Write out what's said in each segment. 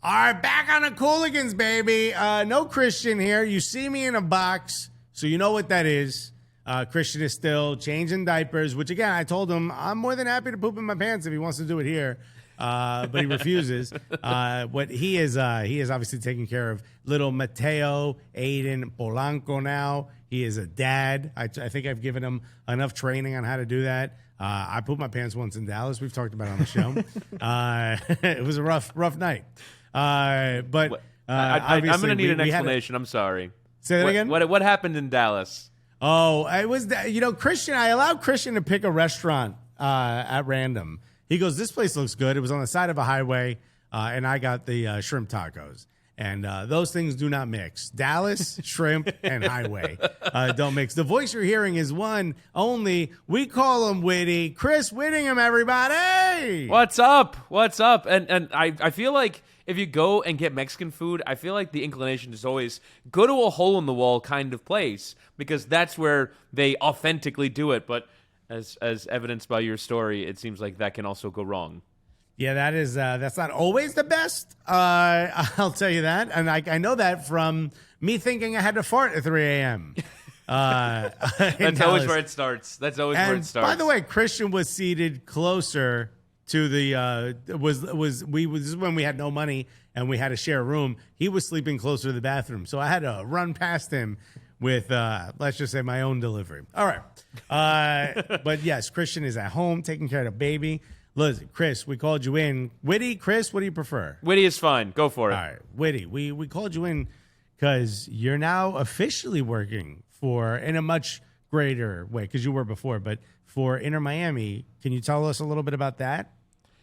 All right, back on the Cooligans, baby. No Christian here. You see me in a box, so you know what that is. Christian is still changing diapers, which, again, I told him I'm more than happy to poop in my pants if he wants to do it here. But he refuses. What he is obviously taking care of little Mateo Aiden Polanco now. He is a dad. I think I've given him enough training on how to do that. I pooped my pants once in Dallas. We've talked about it on the show. It was a rough night. But I'm going to need an explanation. I'm sorry. Say that again? What happened in Dallas? Oh, it was, Christian. I allowed Christian to pick a restaurant at random. He goes, this place looks good. It was on the side of a highway, and I got the shrimp tacos. And those things do not mix. Dallas, shrimp, and highway don't mix. The voice you're hearing is one only. We call him Witty. Chris Whittingham, everybody. What's up? And I feel like if you go and get Mexican food, I feel like the inclination is always go to a hole-in-the-wall kind of place because that's where they authentically do it. But as evidenced by your story, it seems like that can also go wrong. Yeah, that's not always the best. I'll tell you that. And I know that from me thinking I had to fart at 3 a.m. That's always where it starts. By the way, Christian was seated closer to the this is when we had no money and we had to share a room. He was sleeping closer to the bathroom, so I had to run past him with let's just say my own delivery. All right, but yes, Christian is at home taking care of the baby. Listen, Chris, we called you in. Witty, Chris, what do you prefer? Witty is fine. Go for it. All right, Witty, we called you in because you're now officially working in a much greater way because you were before, but for Inter Miami. Can you tell us a little bit about that?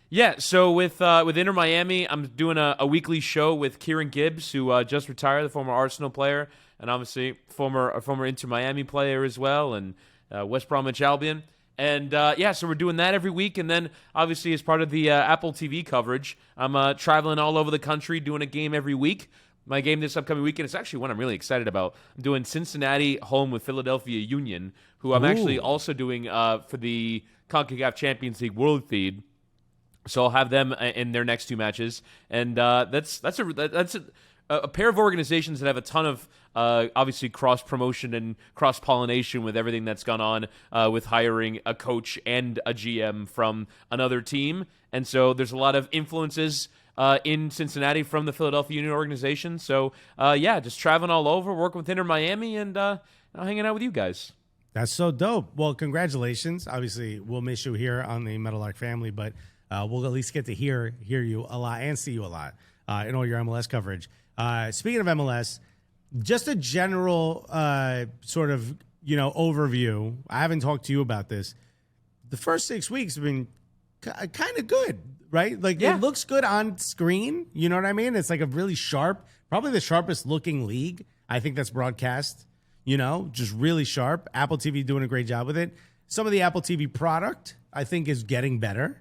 Yeah, so with Inter Miami, I'm doing a weekly show with Kieran Gibbs, who just retired, the former Arsenal player, and obviously a former Inter Miami player as well, and West Bromwich Albion. And, so we're doing that every week. And then, obviously, as part of the Apple TV coverage, I'm traveling all over the country doing a game every week. My game this upcoming weekend is actually one I'm really excited about. I'm doing Cincinnati home with Philadelphia Union, who I'm actually also doing for the CONCACAF Champions League World Feed. So I'll have them in their next two matches. And that's a pair of organizations that have a ton of obviously cross-promotion and cross-pollination with everything that's gone on with hiring a coach and a GM from another team. And so there's a lot of influences in Cincinnati from the Philadelphia Union organization. So, just traveling all over, working with Inter Miami, and hanging out with you guys. That's so dope. Well, congratulations. Obviously, we'll miss you here on the Meadowlark family, but we'll at least get to hear you a lot and see you a lot in all your MLS coverage. Speaking of MLS, just a general sort of, overview. I haven't talked to you about this. The first 6 weeks have been kind of good, right? Like, It looks good on screen. You know what I mean? It's like a really sharp, probably the sharpest looking league. I think that's broadcast, just really sharp. Apple TV doing a great job with it. Some of the Apple TV product, I think, is getting better.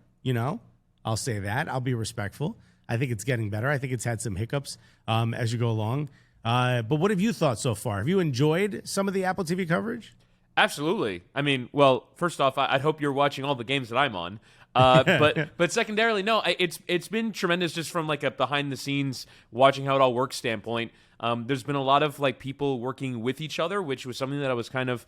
I'll say that. I'll be respectful. I think it's getting better. I think it's had some hiccups as you go along. But what have you thought so far? Have you enjoyed some of the Apple TV coverage? Absolutely. I mean, well, first off, I'd hope you're watching all the games that I'm on. But secondarily, no, it's been tremendous just from like a behind the scenes watching how it all works standpoint. There's been a lot of like people working with each other, which was something that I was kind of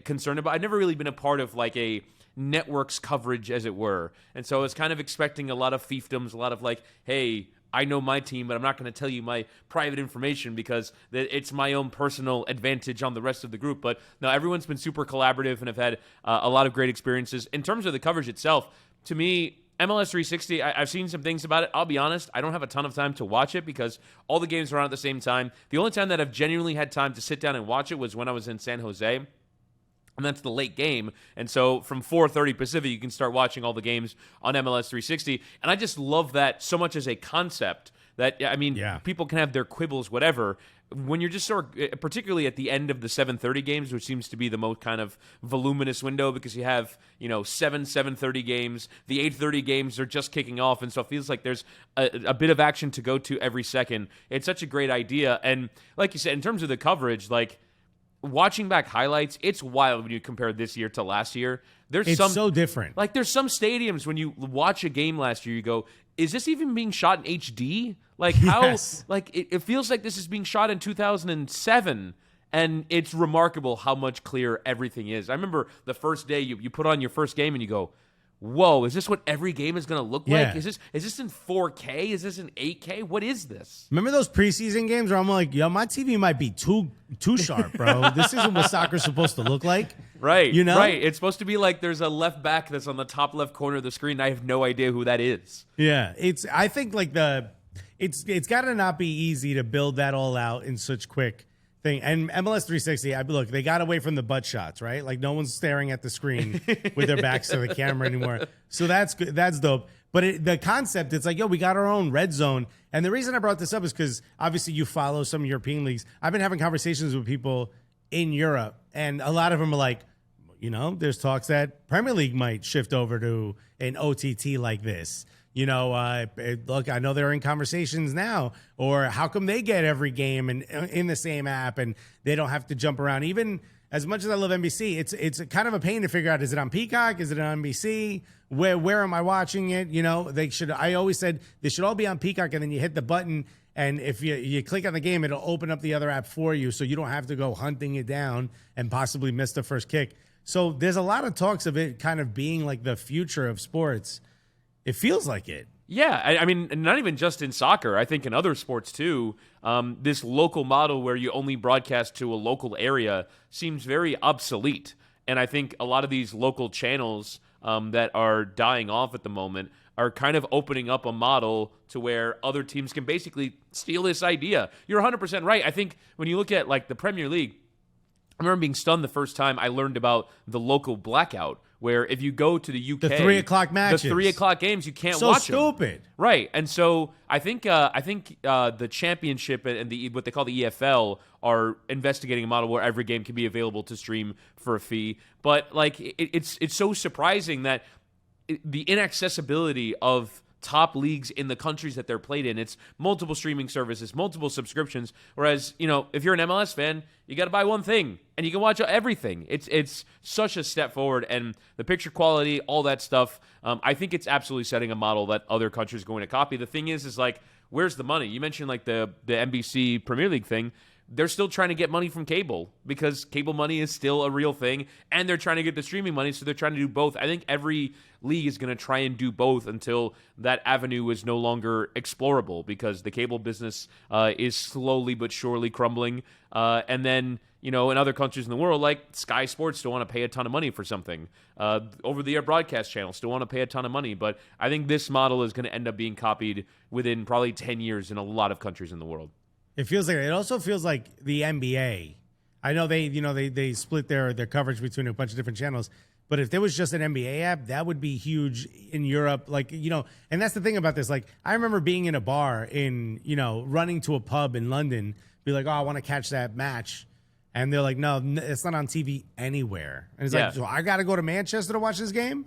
concerned about. I'd never really been a part of like a network's coverage, as it were. And so I was kind of expecting a lot of fiefdoms, a lot of like, hey, I know my team, but I'm not going to tell you my private information because it's my own personal advantage on the rest of the group. But no, everyone's been super collaborative and have had a lot of great experiences. In terms of the coverage itself, to me, MLS 360, I've seen some things about it. I'll be honest, I don't have a ton of time to watch it because all the games are on at the same time. The only time that I've genuinely had time to sit down and watch it was when I was in San Jose. And that's the late game. And so from 4:30 Pacific, you can start watching all the games on MLS 360. And I just love that so much as a concept that, people can have their quibbles, whatever. When you're just sort of, particularly at the end of the 7:30 games, which seems to be the most kind of voluminous window because you have, 7:30 games. The 8:30 games are just kicking off. And so it feels like there's a bit of action to go to every second. It's such a great idea. And like you said, in terms of the coverage, like, watching back highlights, it's wild when you compare this year to last year. It's so different. Like, there's some stadiums when you watch a game last year, you go, is this even being shot in HD? Like how? Yes. Like it feels like this is being shot in 2007. And it's remarkable how much clearer everything is. I remember the first day you put on your first game and you go, whoa, is this what every game is going to look Yeah. like? Is this in 4K? Is this in 8K? What is this? Remember those preseason games where I'm like, yo, my TV might be too sharp, bro. This isn't what soccer's supposed to look like. Right. You know? Right. It's supposed to be like there's a left back that's on the top left corner of the screen. And I have no idea who that is. Yeah. I think like it's got to not be easy to build that all out in such quick thing. And MLS 360, look, they got away from the butt shots, right? Like no one's staring at the screen with their backs to the camera anymore. So that's good. That's dope. But the concept, it's like, yo, we got our own red zone. And the reason I brought this up is because obviously you follow some European leagues. I've been having conversations with people in Europe, and a lot of them are like, there's talks that Premier League might shift over to an OTT like this. Look, I know they're in conversations now, or how come they get every game in the same app and they don't have to jump around? Even as much as I love NBC, it's kind of a pain to figure out, is it on Peacock? Is it on NBC? Where am I watching it? I always said they should all be on Peacock, and then you hit the button, and if you click on the game, it'll open up the other app for you, so you don't have to go hunting it down and possibly miss the first kick. So there's a lot of talks of it kind of being like the future of sports. It feels like it. Yeah, I mean, not even just in soccer. I think in other sports too, this local model where you only broadcast to a local area seems very obsolete. And I think a lot of these local channels that are dying off at the moment are kind of opening up a model to where other teams can basically steal this idea. You're 100% right. I think when you look at like the Premier League, I remember being stunned the first time I learned about the local blackout, where if you go to the UK, the 3 o'clock matches, the 3 o'clock games, you can't so watch them. stupid, right? And so I think the championship and the what they call the EFL are investigating a model where every game can be available to stream for a fee. But like it's so surprising that the inaccessibility of top leagues in the countries that they're played in. It's multiple streaming services, multiple subscriptions. Whereas, if you're an MLS fan, you got to buy one thing and you can watch everything. It's such a step forward, and the picture quality, all that stuff. I think it's absolutely setting a model that other countries are going to copy. The thing is like, where's the money? You mentioned like the NBC Premier League thing. They're still trying to get money from cable because cable money is still a real thing, and they're trying to get the streaming money, so they're trying to do both. I think every league is going to try and do both until that avenue is no longer explorable because the cable business is slowly but surely crumbling. And then, in other countries in the world, like Sky Sports still want to pay a ton of money for something. Over-the-air broadcast channels still want to pay a ton of money. But I think this model is going to end up being copied within probably 10 years in a lot of countries in the world. It also feels like the NBA. I know they split their coverage between a bunch of different channels, but if there was just an NBA app, that would be huge in Europe. Like, and that's the thing about this. Like, I remember being in a bar running to a pub in London, be like, oh, I want to catch that match. And they're like, no, it's not on TV anywhere. And it's like, so I got to go to Manchester to watch this game?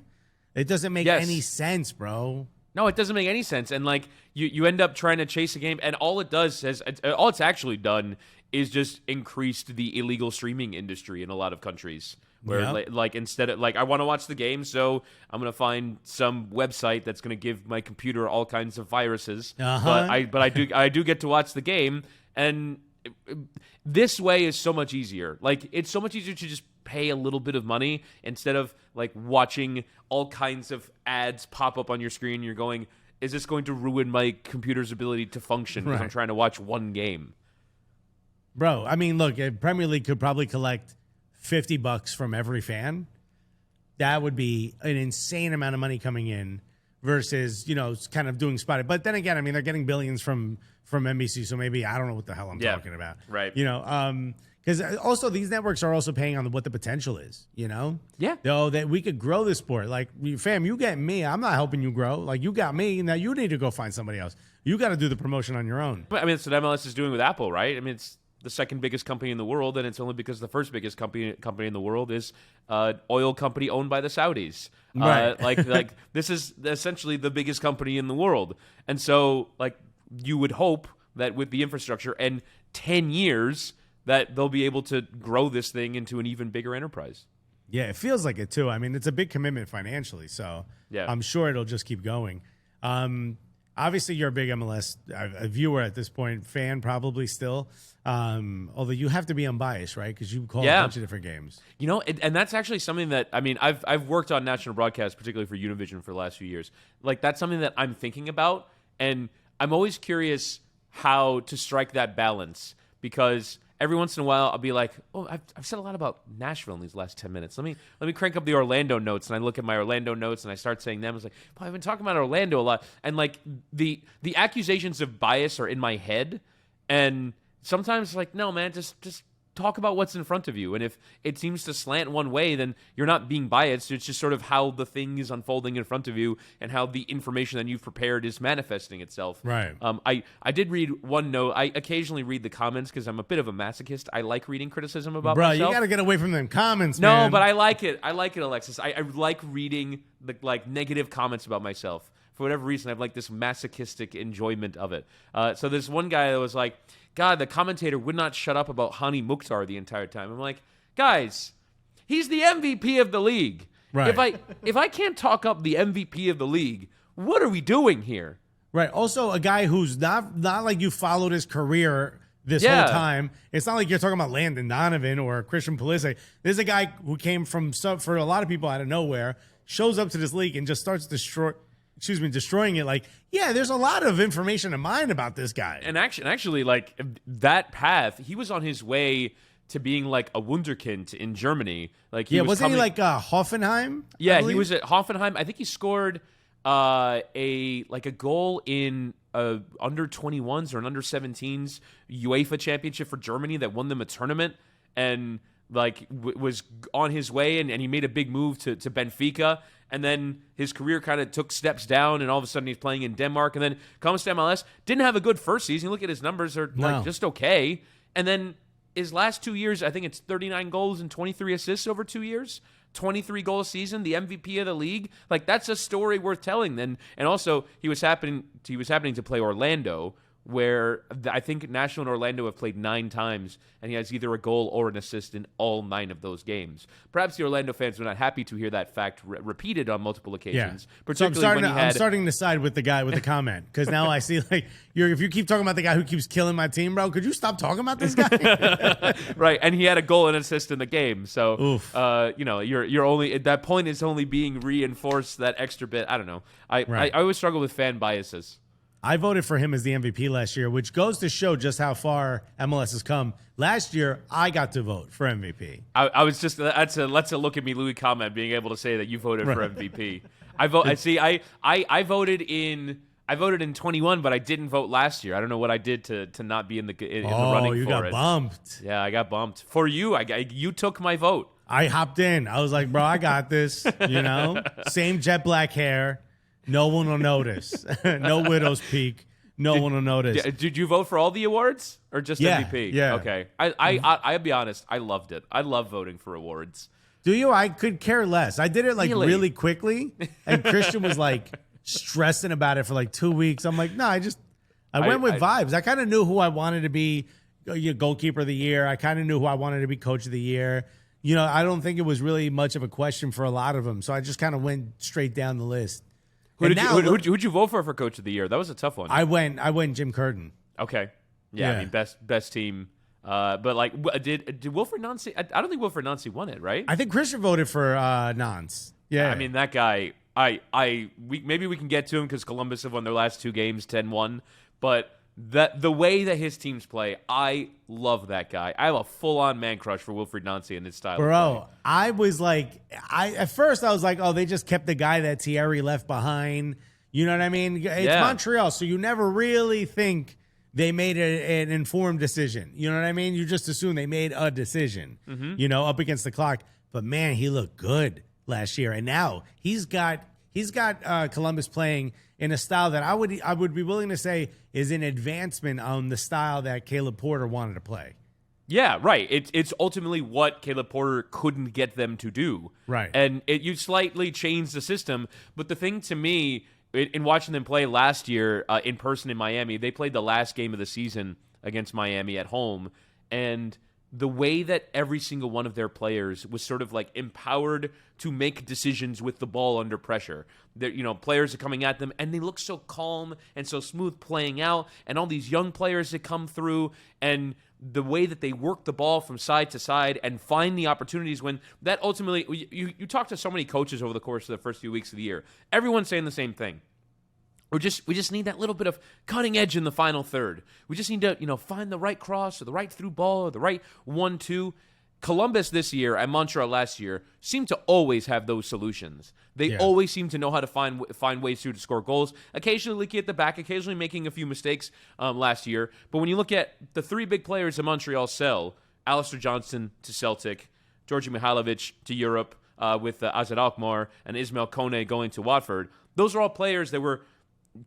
It doesn't make any sense, bro. No, it doesn't make any sense. And like you end up trying to chase a game, and all it's actually done is just increased the illegal streaming industry in a lot of countries. Where like instead of like I want to watch the game, so I'm gonna find some website that's gonna give my computer all kinds of viruses. But I do get to watch the game, and this way is so much easier. Like it's so much easier to just pay a little bit of money instead of like watching all kinds of ads pop up on your screen. You're going, is this going to ruin my computer's ability to function because I'm trying to watch one game? Bro, I mean, look, Premier League could probably collect $50 from every fan. That would be an insane amount of money coming in versus, kind of doing spotted. But then again, I mean, they're getting billions from NBC, so maybe I don't know what the hell I'm talking about. Right. Because also these networks are also paying on what the potential is, Yeah. That we could grow the sport. Like, fam, you get me. I'm not helping you grow. Like, you got me. Now you need to go find somebody else. You got to do the promotion on your own. But, I mean, that's what MLS is doing with Apple, right? I mean, it's the second biggest company in the world, and it's only because the first biggest company in the world is oil company owned by the Saudis. Right. Like this is essentially the biggest company in the world. And so, like, you would hope that with the infrastructure and 10 years that they'll be able to grow this thing into an even bigger enterprise. Yeah, it feels like it too. I mean, it's a big commitment financially, so I'm sure it'll just keep going. obviously you're a big MLS a viewer at this point, fan probably still. Although you have to be unbiased, right? Because you call a bunch of different games. You know, and that's actually something that, I mean, I've worked on national broadcast, particularly for Univision for the last few years. Like, that's something that I'm thinking about, and I'm always curious how to strike that balance, because every once in a while I'll be like, oh, I've said a lot about Nashville in these last 10 minutes. Let me crank up the Orlando notes, and I look at my Orlando notes and I start saying them. I was like, well, I've been talking about Orlando a lot, and like the accusations of bias are in my head, and sometimes like, no, man, just talk about what's in front of you. And if it seems to slant one way, then you're not being biased. It's just sort of how the thing is unfolding in front of you and how the information that you've prepared is manifesting itself. Right. I did read one note. I occasionally read the comments because I'm a bit of a masochist. I like reading criticism about Bro, myself. you got to get away from them comments, No, man. but I like it. I like it, Alexis. I like reading the like negative comments about myself. For whatever reason, I have like this masochistic enjoyment of it. So there's one guy that was like, God, the commentator would not shut up about Hani Mukhtar the entire time. I'm like, guys, he's the MVP of the league. Right. If I can't talk up the MVP of the league, what are we doing here? Right. Also, a guy who's not like you followed his career this whole time. It's not like you're talking about Landon Donovan or Christian Pulisic. There's a guy who came from, for a lot of people, out of nowhere, shows up to this league and just starts destroying it. Like, yeah, there's a lot of information in mind about this guy. And actually, like that path, he was on his way to being like a wunderkind in Germany. Like, wasn't he like Hoffenheim? Yeah, he was at Hoffenheim. I think he scored a goal in under 21s or an under 17s UEFA championship for Germany that won them a tournament, and like was on his way, and he made a big move to Benfica. And then his career kind of took steps down, and all of a sudden he's playing in Denmark. And then comes to MLS, didn't have a good first season. You look at his numbers, are like just okay. And then his last 2 years, I think it's 39 goals and 23 assists over 2 years. 23 goal season, the MVP of the league. Like, that's a story worth telling. Then, and also he was happening to play Orlando, where I think Nashville and Orlando have played 9 times, and he has either a goal or an assist in all 9 of those games. Perhaps the Orlando fans were not happy to hear that fact repeated on multiple occasions. Yeah. Particularly I'm starting to side with the guy with the comment, because now I see like if you keep talking about the guy who keeps killing my team, bro, could you stop talking about this guy? Right, and he had a goal and assist in the game. So, you're only that point is only being reinforced that extra bit. I don't know. I always struggle with fan biases. I voted for him as the MVP last year, which goes to show just how far MLS has come. Last year, I got to vote for MVP. I was just that's a look at me, Louis comment, being able to say that you voted for MVP. I voted in 21, but I didn't vote last year. I don't know what I did to not be in the running for it. Oh, you got bumped. Yeah, I got bumped. For you, you took my vote. I hopped in. I was like, bro, I got this. Same jet black hair. No one will notice. No widow's peak. No one will notice. Did you vote for all the awards or just MVP? Yeah. Okay. I'll be honest. I loved it. I love voting for awards. Do you? I could care less. I did it like really quickly, and Christian was like stressing about it for like 2 weeks. I'm like, no, I went with vibes. I kind of knew who I wanted to be goalkeeper of the year. I kind of knew who I wanted to be coach of the year. I don't think it was really much of a question for a lot of them. So I just kind of went straight down the list. Who'd you vote for coach of the year? That was a tough one. I went Jim Curtin. Okay. Yeah. I mean, best team. But like, did Wilfried Nancy? I don't think Wilfried Nancy won it, right? I think Christian voted for Nance. Yeah. I mean, that guy. Maybe we can get to him because Columbus have won their last 2 games 10-1. But the way that his teams play, I love that guy. I have a full-on man crush for Wilfried Nancy and his style. Bro, I was like, at first I was like, oh, they just kept the guy that Thierry left behind. You know what I mean? It's Montreal, so you never really think they made an informed decision. You know what I mean? You just assume they made a decision, up against the clock. But man, he looked good last year, and now he's got Columbus playing in a style that I would be willing to say is an advancement on the style that Caleb Porter wanted to play. Yeah, right. It's ultimately what Caleb Porter couldn't get them to do. Right. And you slightly changed the system. But the thing to me, in watching them play last year in person in Miami, they played the last game of the season against Miami at home. And the way that every single one of their players was sort of like empowered to make decisions with the ball under pressure. Players are coming at them and they look so calm and so smooth playing out, and all these young players that come through, and the way that they work the ball from side to side and find the opportunities when that ultimately, you talk to so many coaches over the course of the first few weeks of the year. Everyone's saying the same thing. We just need that little bit of cutting edge in the final third. We just need to, find the right cross or the right through ball or the right 1-2. Columbus this year and Montreal last year seem to always have those solutions. They always seem to know how to find ways to score goals. Occasionally leaky at the back, occasionally making a few mistakes last year. But when you look at the three big players that Montreal sell, Alistair Johnston to Celtic, Georgi Mihailovic to Europe with Azad Alkmaar, and Ismail Kone going to Watford, those are all players that were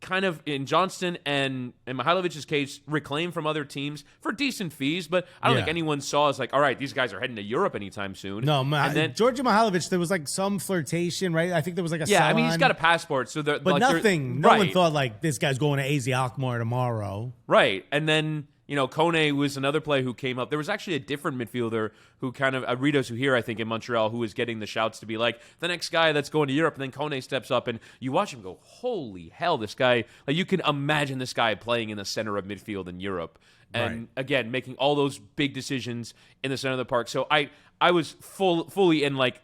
kind of, in Johnston and in Mihailovic's case, reclaimed from other teams for decent fees, but I don't think anyone saw as like, all right, these guys are heading to Europe anytime soon. No, Georgi Mihailovic, there was like some flirtation, right? I think there was like a I mean, he's got a passport, so but like, nothing. No one thought like this guy's going to AZ Alkmaar tomorrow, right? And then Kone was another player who came up. There was actually a different midfielder who kind of, Rito Zuhir, I think, in Montreal, who was getting the shouts to be like, the next guy that's going to Europe. And then Kone steps up, and you watch him go, holy hell, this guy, like you can imagine this guy playing in the center of midfield in Europe. And again, making all those big decisions in the center of the park. So I was fully in, like,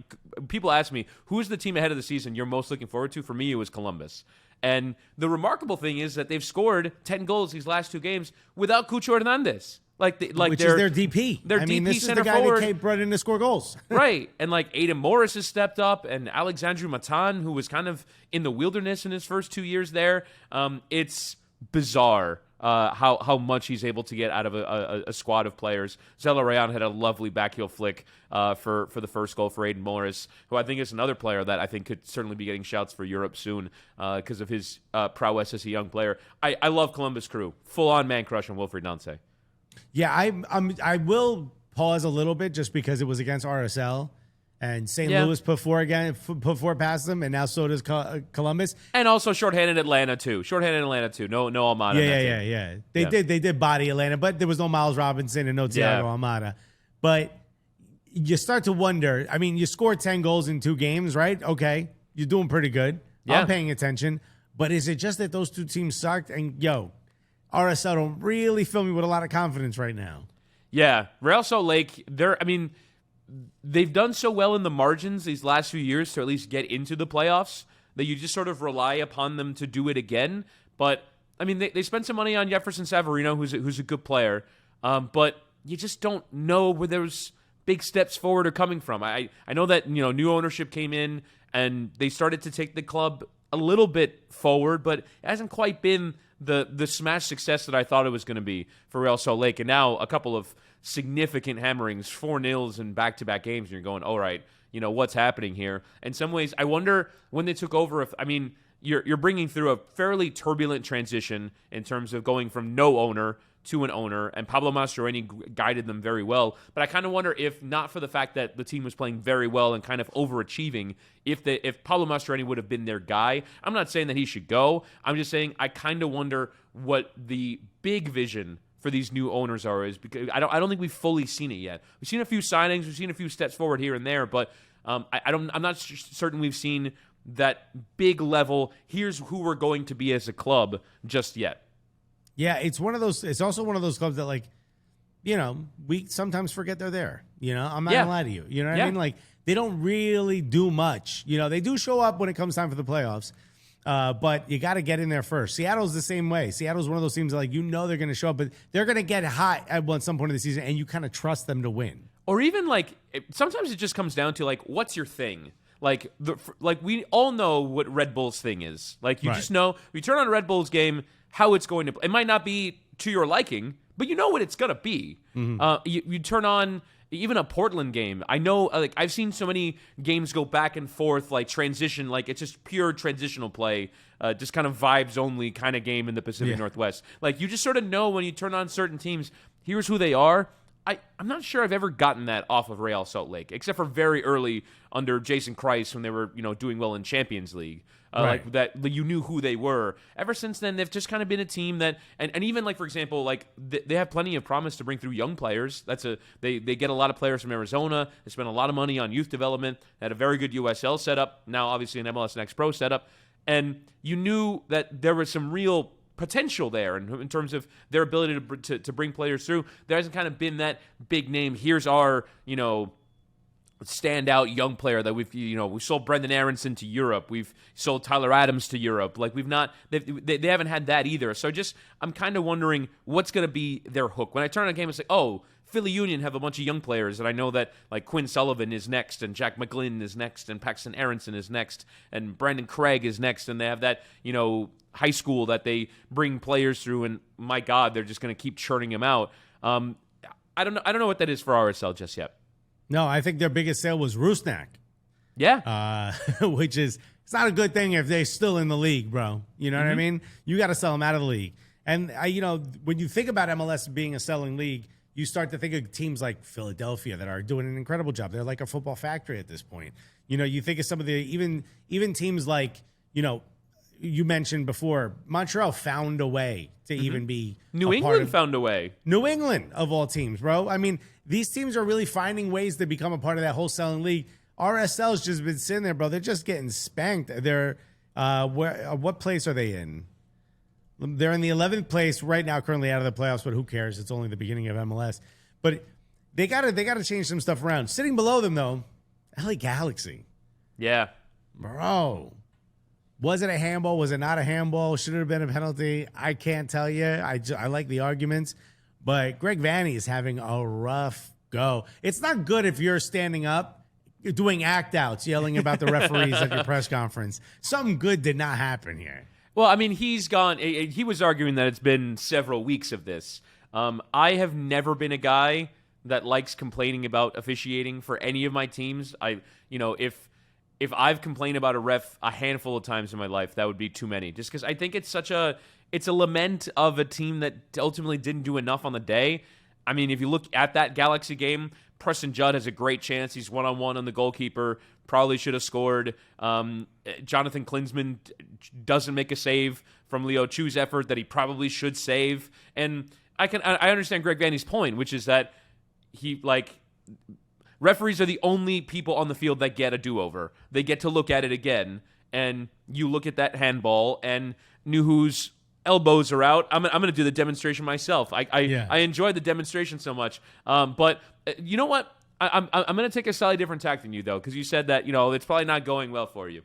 people ask me, who's the team ahead of the season you're most looking forward to? For me, it was Columbus. And the remarkable thing is that they've scored 10 goals these last two games without Cucho Hernandez. Which is their DP. This is the guy that Kate brought in to score goals. Right. And like Aidan Morris has stepped up, and Alexandru Matan, who was kind of in the wilderness in his first 2 years there. It's bizarre how much he's able to get out of a squad of players. Zella Rayan had a lovely backheel flick for the first goal for Aidan Morris, who I think is another player that I think could certainly be getting shouts for Europe soon because of his prowess as a young player. I love Columbus Crew. Full-on man crush on Wilfried Nancy. Yeah, I will pause a little bit just because it was against RSL. And St. Louis put four past them, and now so does Columbus. And also shorthanded Atlanta too. No Almada. Yeah. They did body Atlanta, but there was no Miles Robinson and no Thiago Almada. But you start to wonder. I mean, you scored 10 goals in 2 games, right? Okay, you're doing pretty good. Yeah. I'm paying attention. But is it just that those two teams sucked? And RSL don't really fill me with a lot of confidence right now. Yeah, Real Salt Lake. They've done so well in the margins these last few years to at least get into the playoffs that you just sort of rely upon them to do it again. But, I mean, they spent some money on Jefferson Savarino, who's a good player, but you just don't know where those big steps forward are coming from. I know that new ownership came in and they started to take the club a little bit forward, but it hasn't quite been the smash success that I thought it was going to be for Real Salt Lake. And now a couple of significant hammerings, 4-0 in back-to-back games, and you're going, all right, what's happening here? In some ways, I wonder when they took over you're bringing through a fairly turbulent transition in terms of going from no owner to an owner, and Pablo Mastroeni guided them very well. But I kind of wonder if not for the fact that the team was playing very well and kind of overachieving, if Pablo Mastroeni would have been their guy. I'm not saying that he should go. I'm just saying I kind of wonder what the big vision for these new owners is, because I don't think we've fully seen it yet. We've seen a few signings, we've seen a few steps forward here and there, but I'm not certain we've seen that big level. Here's who we're going to be as a club just yet. Yeah, it's also one of those clubs that, like, we sometimes forget they're there. I'm not gonna lie to you. You know what I mean? Like, they don't really do much. They do show up when it comes time for the playoffs. But you got to get in there first. Seattle's the same way. Seattle's one of those teams that, like, they're going to show up, but they're going to get hot at some point of the season, and you kind of trust them to win. Or even, like, sometimes it just comes down to, like, what's your thing? Like, we all know what Red Bull's thing is. Like, you just know, you turn on a Red Bull's game, how it's going to play. It might not be to your liking, but you know what it's going to be. Mm-hmm. You turn on even a Portland game. I know, like, I've seen so many games go back and forth, like transition, like it's just pure transitional play, just kind of vibes only kind of game in the Pacific Northwest. Like, you just sort of know when you turn on certain teams, here's who they are. I'm not sure I've ever gotten that off of Real Salt Lake, except for very early under Jason Kreis when they were, doing well in Champions League. Right. Like that, you knew who they were. Ever since then, they've just kind of been a team that, and even like for example, like they have plenty of promise to bring through young players. They get a lot of players from Arizona. They spend a lot of money on youth development. They had a very good USL setup. Now, obviously, an MLS Next Pro setup, and you knew that there was some real potential there in terms of their ability to bring players through. There hasn't kind of been that big name. Here's our standout young player that we sold Brendan Aronson to Europe. We've sold Tyler Adams to Europe. Like they haven't had that either. So I'm kind of wondering what's going to be their hook. When I turn on a game and say, oh, Philly Union have a bunch of young players, and I know that like Quinn Sullivan is next, and Jack McGlynn is next, and Paxton Aronson is next, and Brandon Craig is next, and they have that, high school that they bring players through, and my God, they're just going to keep churning them out. I don't know what that is for RSL just yet. No, I think their biggest sale was Rusnak. Yeah. Which is, it's not a good thing if they're still in the league, bro. You know what I mean? You got to sell them out of the league. And, when you think about MLS being a selling league, you start to think of teams like Philadelphia that are doing an incredible job. They're like a football factory at this point. You think of some of the, even teams like, you mentioned before, Montreal found a way to even be New England found a way. New England, of all teams, bro. I mean, these teams are really finding ways to become a part of that wholesaling league. RSL's just been sitting there, bro. They're just getting spanked. They're what place are they in? They're in the 11th place right now, currently out of the playoffs, but who cares? It's only the beginning of MLS. But they gotta change some stuff around. Sitting below them, though, LA Galaxy. Yeah. Bro. Was it a handball? Was it not a handball? Should it have been a penalty? I can't tell you. I like the arguments. But Greg Vanney is having a rough go. It's not good if you're standing up, you're doing act outs, yelling about the referees at your press conference. Something good did not happen here. Well, I mean, he's gone. He was arguing that it's been several weeks of this. I have never been a guy that likes complaining about officiating for any of my teams. If I've complained about a ref a handful of times in my life, that would be too many. Just because I think it's a lament of a team that ultimately didn't do enough on the day. I mean, if you look at that Galaxy game, Preston Judd has a great chance. He's one-on-one on the goalkeeper. Probably should have scored. Jonathan Klinsmann doesn't make a save from Leo Chu's effort that he probably should save. And I understand Greg Vanney's point, which is that referees are the only people on the field that get a do-over. They get to look at it again, and you look at that handball, and Nuhu's elbows are out. I'm going to do the demonstration myself. I enjoyed the demonstration so much. But you know what? I'm going to take a slightly different tack than you, though, because you said that it's probably not going well for you.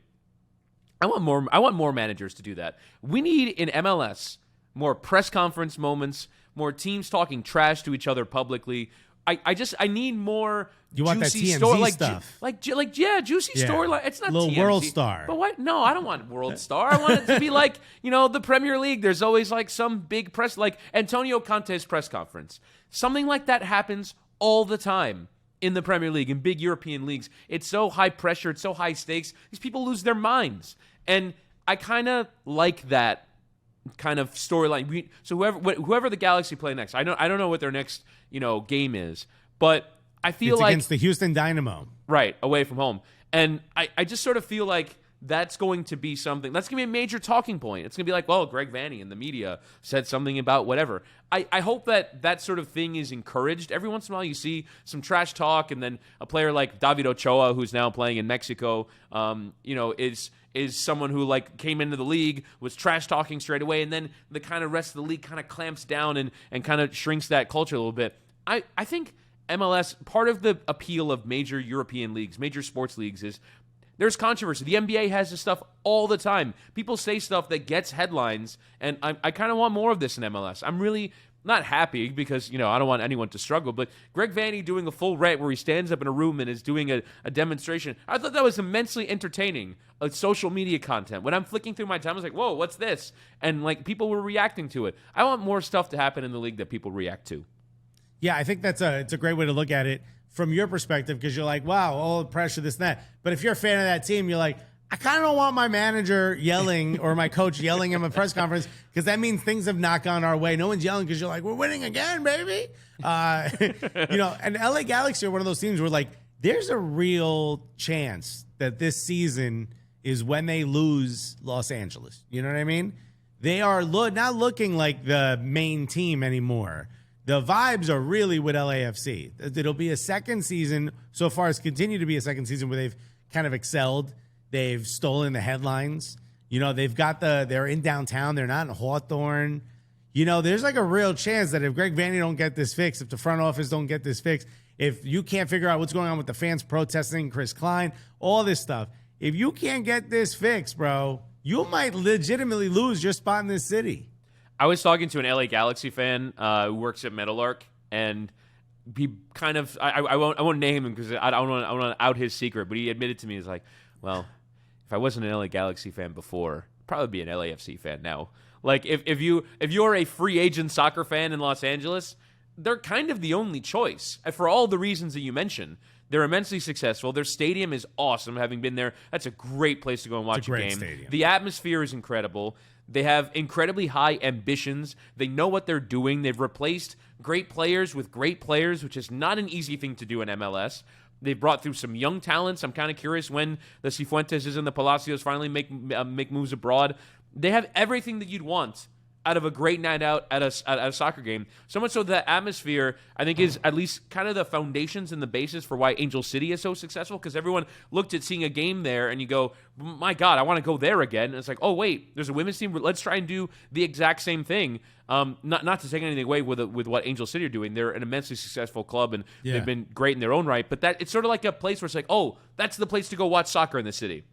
I want more managers to do that. We need in MLS more press conference moments, more teams talking trash to each other publicly. I need more. You want that juicy TMZ stuff, juicy storyline. It's not little TMZ, World Star, but what? No, I don't want World Star. I want it to be like the Premier League. There's always like some big press, like Antonio Conte's press conference. Something like that happens all the time in the Premier League, in big European leagues. It's so high pressure. It's so high stakes. These people lose their minds, and I kind of like that kind of storyline. So whoever the Galaxy play next, I don't know what their next game is, but I feel it's like against the Houston Dynamo, right, away from home, and I just sort of feel like that's going to be something that's going to be a major talking point. It's going to be like, well, Greg Vanney in the media said something about whatever. I hope that sort of thing is encouraged. Every once in a while you see some trash talk, and then a player like David Ochoa, who's now playing in Mexico, is someone who came into the league, was trash talking straight away, and then the kind of rest of the league kind of clamps down and kind of shrinks that culture a little bit. I think MLS, part of the appeal of major European leagues, major sports leagues, is there's controversy. The NBA has this stuff all the time. People say stuff that gets headlines, and I kind of want more of this in MLS. I'm really not happy because, I don't want anyone to struggle, but Greg Vanney doing a full rant where he stands up in a room and is doing a demonstration, I thought that was immensely entertaining, social media content. When I'm flicking through my time, I was like, whoa, what's this? And people were reacting to it. I want more stuff to happen in the league that people react to. Yeah, I think it's a great way to look at it from your perspective, because you're like, wow, all the pressure, this and that. But if you're a fan of that team, you're like, I kind of don't want my manager yelling or my coach yelling in a press conference because that means things have not gone our way. No one's yelling because you're like, we're winning again, baby. And LA Galaxy are one of those teams where like there's a real chance that this season is when they lose Los Angeles. You know what I mean? They are not looking like the main team anymore. The vibes are really with LAFC. It'll be a second season. So far, it's continued to be a second season where they've kind of excelled. They've stolen the headlines. They're in downtown. They're not in Hawthorne. There's like a real chance that if Greg Vanney don't get this fixed, if the front office don't get this fixed, if you can't figure out what's going on with the fans protesting, Chris Klein, all this stuff, if you can't get this fixed, bro, you might legitimately lose your spot in this city. I was talking to an LA Galaxy fan who works at Meadowlark, and he kind of I won't name him because I don't want to out his secret, but he admitted to me, he's like, well, if I wasn't an LA Galaxy fan before, I'd probably be an LAFC fan now. Like if you're a free agent soccer fan in Los Angeles, they're kind of the only choice for all the reasons that you mentioned. They're immensely successful. Their stadium is awesome. Having been there, that's a great place to go and watch a game. Stadium. The atmosphere is incredible. They have incredibly high ambitions. They know what they're doing. They've replaced great players with great players, which is not an easy thing to do in MLS. They've brought through some young talents. I'm kind of curious when the Cifuentes and the Palacios finally make moves abroad. They have everything that you'd want out of a great night out at a soccer game. So much so that atmosphere, I think, is at least kind of the foundations and the basis for why Angel City is so successful, because everyone looked at seeing a game there and you go, my God, I want to go there again. And it's like, oh, wait, there's a women's team. Let's try and do the exact same thing. Not to take anything away with what Angel City are doing. They're an immensely successful club, and they've been great in their own right. But it's sort of like a place where it's like, oh, that's the place to go watch soccer in the city.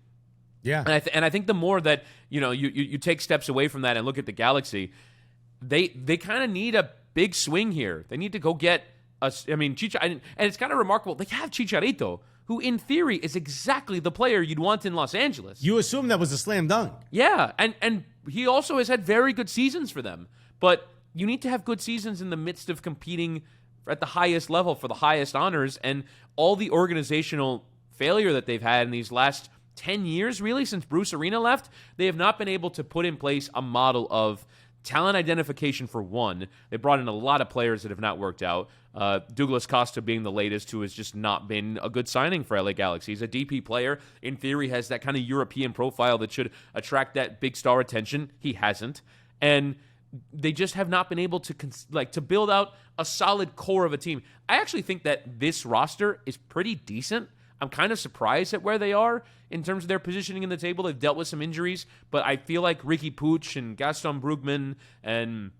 Yeah, and I think the more that you take steps away from that and look at the Galaxy, they kind of need a big swing here. They need to go get and it's kind of remarkable. They have Chicharito, who in theory is exactly the player you'd want in Los Angeles. You assume that was a slam dunk. Yeah, and he also has had very good seasons for them. But you need to have good seasons in the midst of competing at the highest level for the highest honors, and all the organizational failure that they've had in these last 10 years, really, since Bruce Arena left, they have not been able to put in place a model of talent identification for one. They brought in a lot of players that have not worked out. Douglas Costa being the latest, who has just not been a good signing for LA Galaxy. He's a DP player. In theory, has that kind of European profile that should attract that big star attention. He hasn't. And they just have not been able to build out a solid core of a team. I actually think that this roster is pretty decent. I'm kind of surprised at where they are in terms of their positioning in the table. They've dealt with some injuries, but I feel like Ricky Puig and Gaston Brugman and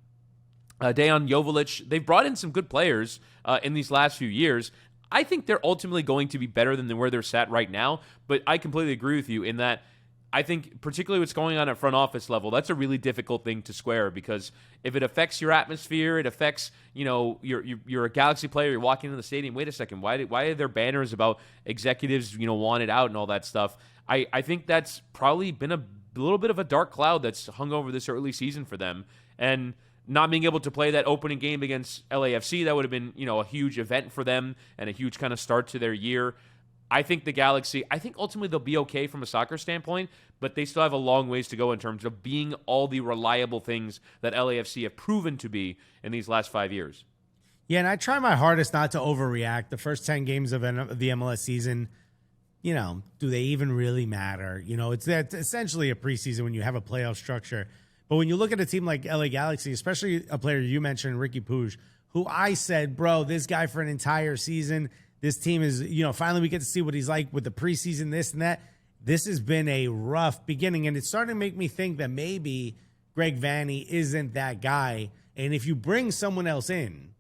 Dejan Joveljic, they've brought in some good players in these last few years. I think they're ultimately going to be better than where they're sat right now, but I completely agree with you in that I think particularly what's going on at front office level, that's a really difficult thing to square, because if it affects your atmosphere, it affects, you're a Galaxy player, you're walking into the stadium, wait a second, why are there banners about executives, wanted out and all that stuff? I think that's probably been a little bit of a dark cloud that's hung over this early season for them. And not being able to play that opening game against LAFC, that would have been, a huge event for them and a huge kind of start to their year. I think the Galaxy, ultimately they'll be okay from a soccer standpoint, but they still have a long ways to go in terms of being all the reliable things that LAFC have proven to be in these last 5 years. Yeah, and I try my hardest not to overreact. The first 10 games of the MLS season, do they even really matter? It's essentially a preseason when you have a playoff structure. But when you look at a team like LA Galaxy, especially a player you mentioned, Ricky Puig, who I said, bro, this guy for an entire season, this team is, finally we get to see what he's like with the preseason, this and that. This has been a rough beginning, and it's starting to make me think that maybe Greg Vanney isn't that guy. And if you bring someone else in,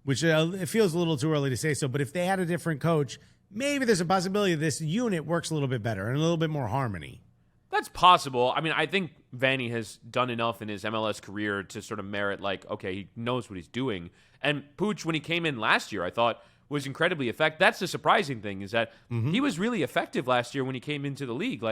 which it feels a little too early to say so, but if they had a different coach, maybe there's a possibility this unit works a little bit better and a little bit more harmony. That's possible. I mean, I think Vanney has done enough in his MLS career to sort of merit, okay, he knows what he's doing. And Puig, when he came in last year, I thought was incredibly effective. That's the surprising thing, is that he was really effective last year when he came into the league.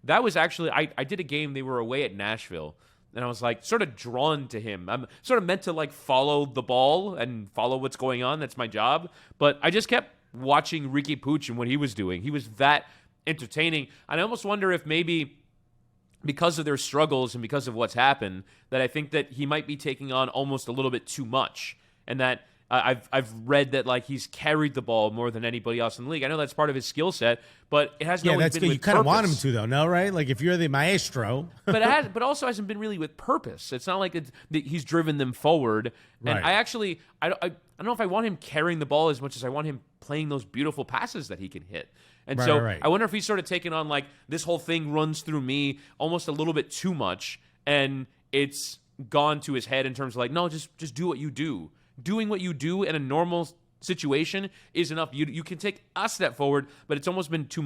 That was actually, I did a game, they were away at Nashville, and I was sort of drawn to him. I'm sort of meant to follow the ball and follow what's going on. That's my job. But I just kept watching Ricky Puig and what he was doing. He was that entertaining. And I almost wonder if maybe because of their struggles and because of what's happened, that I think that he might be taking on almost a little bit too much, and that I've read that like he's carried the ball more than anybody else in the league. I know that's part of his skill set, but it hasn't always been good. with You kind of want him purpose. to, though, no? Right? Like if you're the maestro, but also hasn't been really with purpose. It's not like he's driven them forward. And Right. I don't know if I want him carrying the ball as much as I want him playing those beautiful passes that he can hit. And so right. I wonder if he's sort of taken on like this whole thing runs through me almost a little bit too much, and it's gone to his head in terms of like, no, just do what you do. Doing what you do in a normal situation is enough. You can take a step forward, but it's almost been too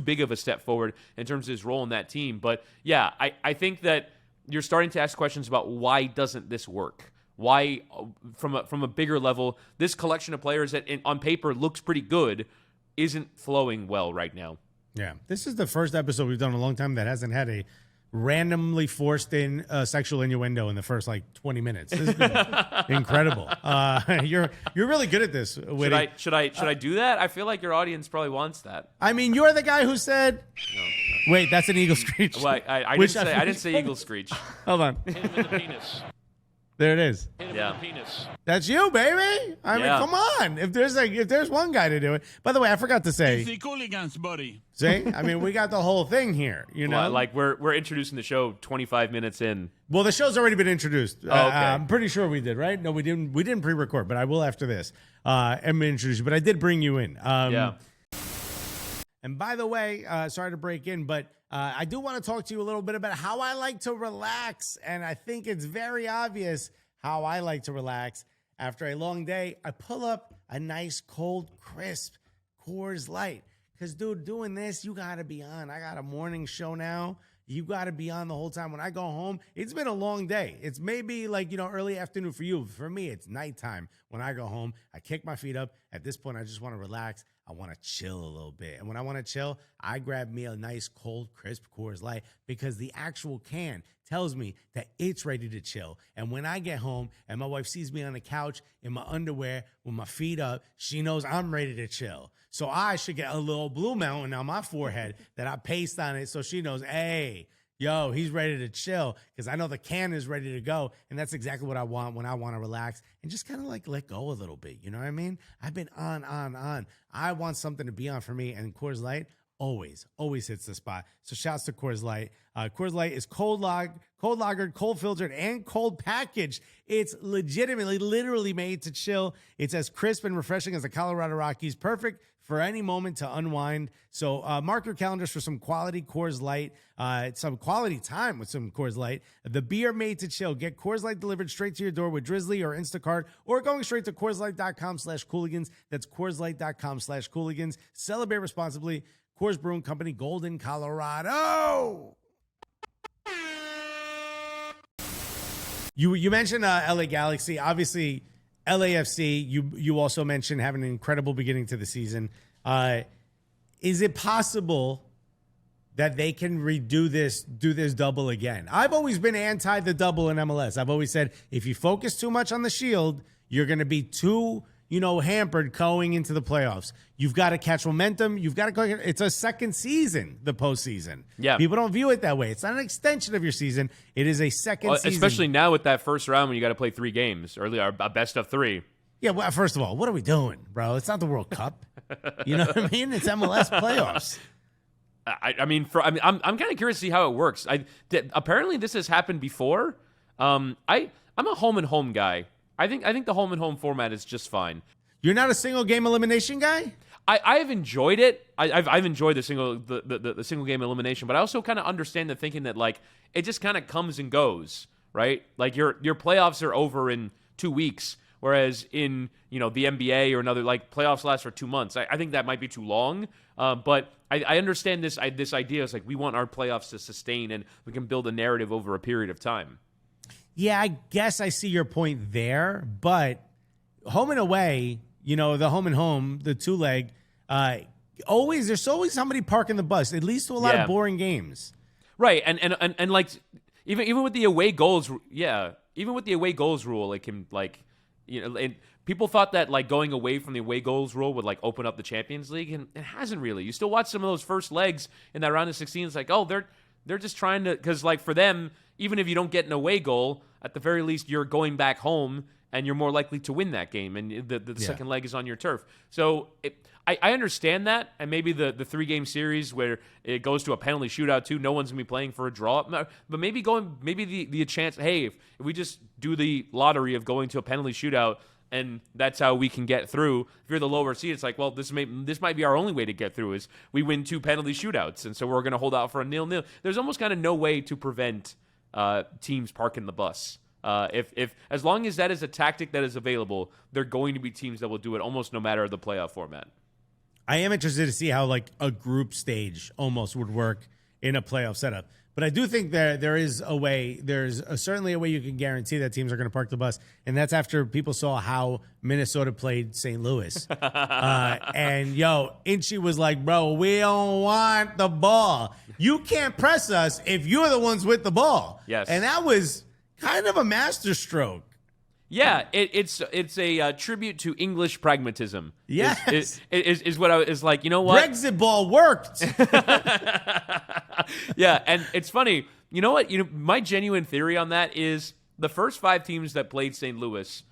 big of a step forward in terms of his role in that team. But yeah, I think that you're starting to ask questions about why doesn't this work? Why, from a bigger level, this collection of players that on paper looks pretty good isn't flowing well right now. Yeah. This is the first episode we've done in a long time that hasn't had a randomly forced in sexual innuendo in the first like 20 minutes. This has been incredible. You're really good at this, Whitty. Should I do that? I feel like your audience probably wants that. I mean, you're the guy who said. Wait, that's an eagle screech. Well, I didn't say eagle screech. Hold on. Hit him in the penis. There it is. Hit him Yeah. in the penis. That's you, baby. I mean, Yeah. come on. If there's one guy to do it. By the way, I forgot to say. The Cooligans, buddy. See, I mean, we got the whole thing here. You know, Well, like we're introducing the show 25 minutes in. well, the show's already been introduced. Okay. I'm pretty sure we did, right? No, we didn't. We didn't pre-record, but I will after this. And introduce you, but I did bring you in. Yeah. And by the way, sorry to break in, but I do want to talk to you a little bit about how I like to relax. And I think it's very obvious how I like to relax. After a long day, I pull up a nice, cold, crisp Coors Light. Because, dude, doing this, you got to be on. I got a morning show now. You got to be on the whole time. When I go home, it's been a long day. It's maybe like, early afternoon for you. For me, it's nighttime. When I go home, I kick my feet up. At this point, I just want to relax. I want to chill a little bit. And when I want to chill, I grab me a nice, cold, crisp Coors Light because the actual can tells me that it's ready to chill. And when I get home and my wife sees me on the couch in my underwear with my feet up, she knows I'm ready to chill. So I should get a little blue mountain on my forehead that I paste on it so she knows, hey, yo, he's ready to chill because I know the can is ready to go. And that's exactly what I want when I want to relax and just kind of like let go a little bit. You know what I mean? I've been on. I want something to be on for me, and Coors Light always hits the spot. So shouts to Coors Light. Coors Light is cold lagered, cold filtered, and cold packaged. It's legitimately, literally made to chill. It's as crisp and refreshing as the Colorado Rockies. Perfect for any moment to unwind. So mark your calendars for some quality Coors Light, some quality time with some Coors Light. The beer made to chill. Get Coors Light delivered straight to your door with Drizzly or Instacart, or going straight to CoorsLight.com/Cooligans. That's CoorsLight.com/Cooligans. Celebrate responsibly. Coors Brewing Company, Golden, Colorado. You mentioned LA Galaxy. Obviously, LAFC, you also mentioned having an incredible beginning to the season. Is it possible that they can do this double again? I've always been anti the double in MLS. I've always said if you focus too much on the Shield, you're going to be too hampered going into the playoffs. You've got to catch momentum. You've got to go. It's a second season, the postseason. Yeah. People don't view it that way. It's not an extension of your season. It is a second season. Especially now with that first round when you got to play 3 games, or a best of 3. Yeah, well, first of all, what are we doing, bro? It's not the World Cup. You know what I mean? It's MLS playoffs. I'm kind of curious to see how it works. Apparently this has happened before. I'm a home and home guy. I think the home and home format is just fine. You're not a single game elimination guy? I have enjoyed it. I've enjoyed the single game elimination, but I also kind of understand the thinking that like it just kind of comes and goes, right? Like your playoffs are over in 2 weeks, whereas in the NBA or another, like playoffs last for 2 months. I think that might be too long, but I understand this idea. It's like we want our playoffs to sustain and we can build a narrative over a period of time. Yeah, I guess I see your point there, but home and away, the home and home, the 2-leg, there's always somebody parking the bus, at least to a lot of boring games. Right, and like even with the away goals, even with the away goals rule, it can like And people thought that like going away from the away goals rule would like open up the Champions League, and it hasn't really. You still watch some of those first legs in that round of 16. It's like, oh, they're just trying to, because like for them, even if you don't get an away goal, at the very least you're going back home and you're more likely to win that game, and the second leg is on your turf. So I understand that, and maybe the 3-game series where it goes to a penalty shootout too, no one's gonna be playing for a draw, but maybe the chance, hey, if we just do the lottery of going to a penalty shootout, and that's how we can get through. If you're the lower seed, it's like, well, this might be our only way to get through is we win 2 penalty shootouts, and so we're going to hold out for a 0-0. There's almost kind of no way to prevent teams parking the bus. If as long as that is a tactic that is available, there are going to be teams that will do it almost no matter the playoff format. I am interested to see how like a group stage almost would work in a playoff setup. But I do think there is a way. There's certainly a way you can guarantee that teams are going to park the bus, and that's after people saw how Minnesota played St. Louis. And Inchy was like, "Bro, we don't want the ball. You can't press us if you're the ones with the ball." Yes, and that was kind of a masterstroke. Yeah, it's a tribute to English pragmatism. Yes, is what I was like. You know what? Brexit ball worked. Yeah, and it's funny. You know what? My genuine theory on that is the first 5 teams that played St. Louis.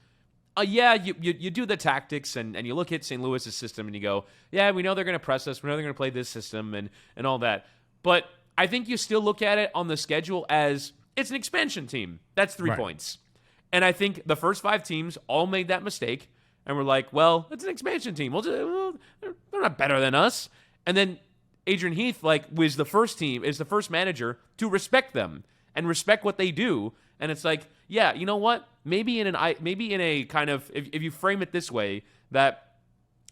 You do the tactics and you look at St. Louis's system and you go, yeah, we know they're going to press us. We know they're going to play this system and all that. But I think you still look at it on the schedule as it's an expansion team. That's 3 points. And I think the first 5 teams all made that mistake and were like, well, it's an expansion team. They're not better than us. And then Adrian Heath is the first manager to respect them and respect what they do. And it's like, yeah, you know what? Maybe in a kind of, if you frame it this way, that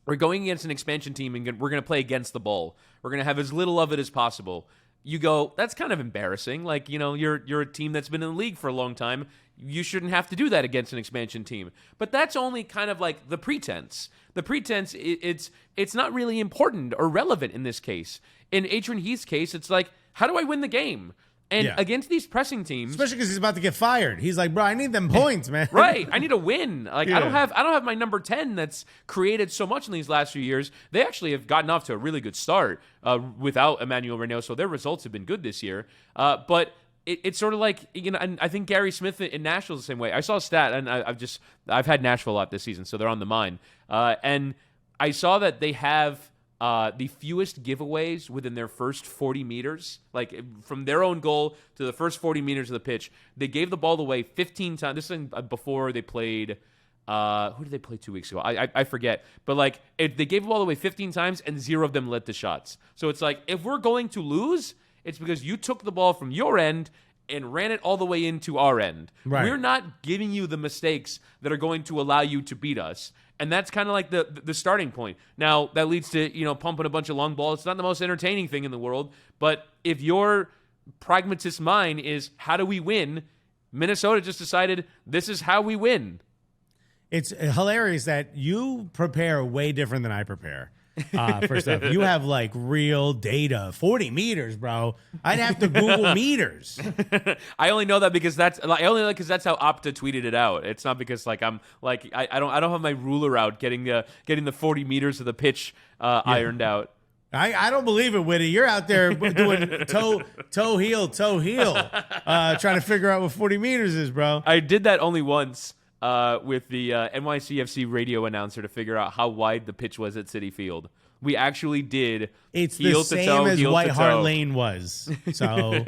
we're going against an expansion team and we're going to play against the ball. We're going to have as little of it as possible. You go, that's kind of embarrassing. Like, you're a team that's been in the league for a long time. You shouldn't have to do that against an expansion team. But that's only kind of like the pretense. The pretense, it's not really important or relevant in this case. In Adrian Heath's case, it's like, how do I win the game? And against these pressing teams, especially because he's about to get fired, he's like, bro, I need them points, man. Right, I need a win. Like I don't have my number 10 that's created so much in these last few years. They actually have gotten off to a really good start without Emmanuel Reynoso. Their results have been good this year, but it's sort of like, and I think Gary Smith in Nashville is the same way. I saw a stat, and I've had Nashville a lot this season, so they're on the mind. And I saw that they have the fewest giveaways within their first 40 meters, like from their own goal to the first 40 meters of the pitch. They gave the ball away 15 times. This is before they played. Who did they play 2 weeks ago? I forget. But they gave the ball away 15 times, and 0 of them led to shots. So it's like, if we're going to lose, it's because you took the ball from your end and ran it all the way into our end. Right. We're not giving you the mistakes that are going to allow you to beat us. And that's kind of like the starting point. Now, that leads to, pumping a bunch of long balls. It's not the most entertaining thing in the world. But if your pragmatist mind is, how do we win? Minnesota just decided, this is how we win. It's hilarious that you prepare way different than I prepare. For stuff. You have real data, 40 meters, bro. I'd have to Google meters. I only know that because that's how Opta tweeted it out. It's not because I don't have my ruler out getting the 40 meters of the pitch ironed out. I don't believe it, Whitty. You're out there doing toe heel, trying to figure out what 40 meters is, bro. I did that only once. With the NYCFC radio announcer to figure out how wide the pitch was at Citi Field. We actually did. It's the same as White Hart Lane was. So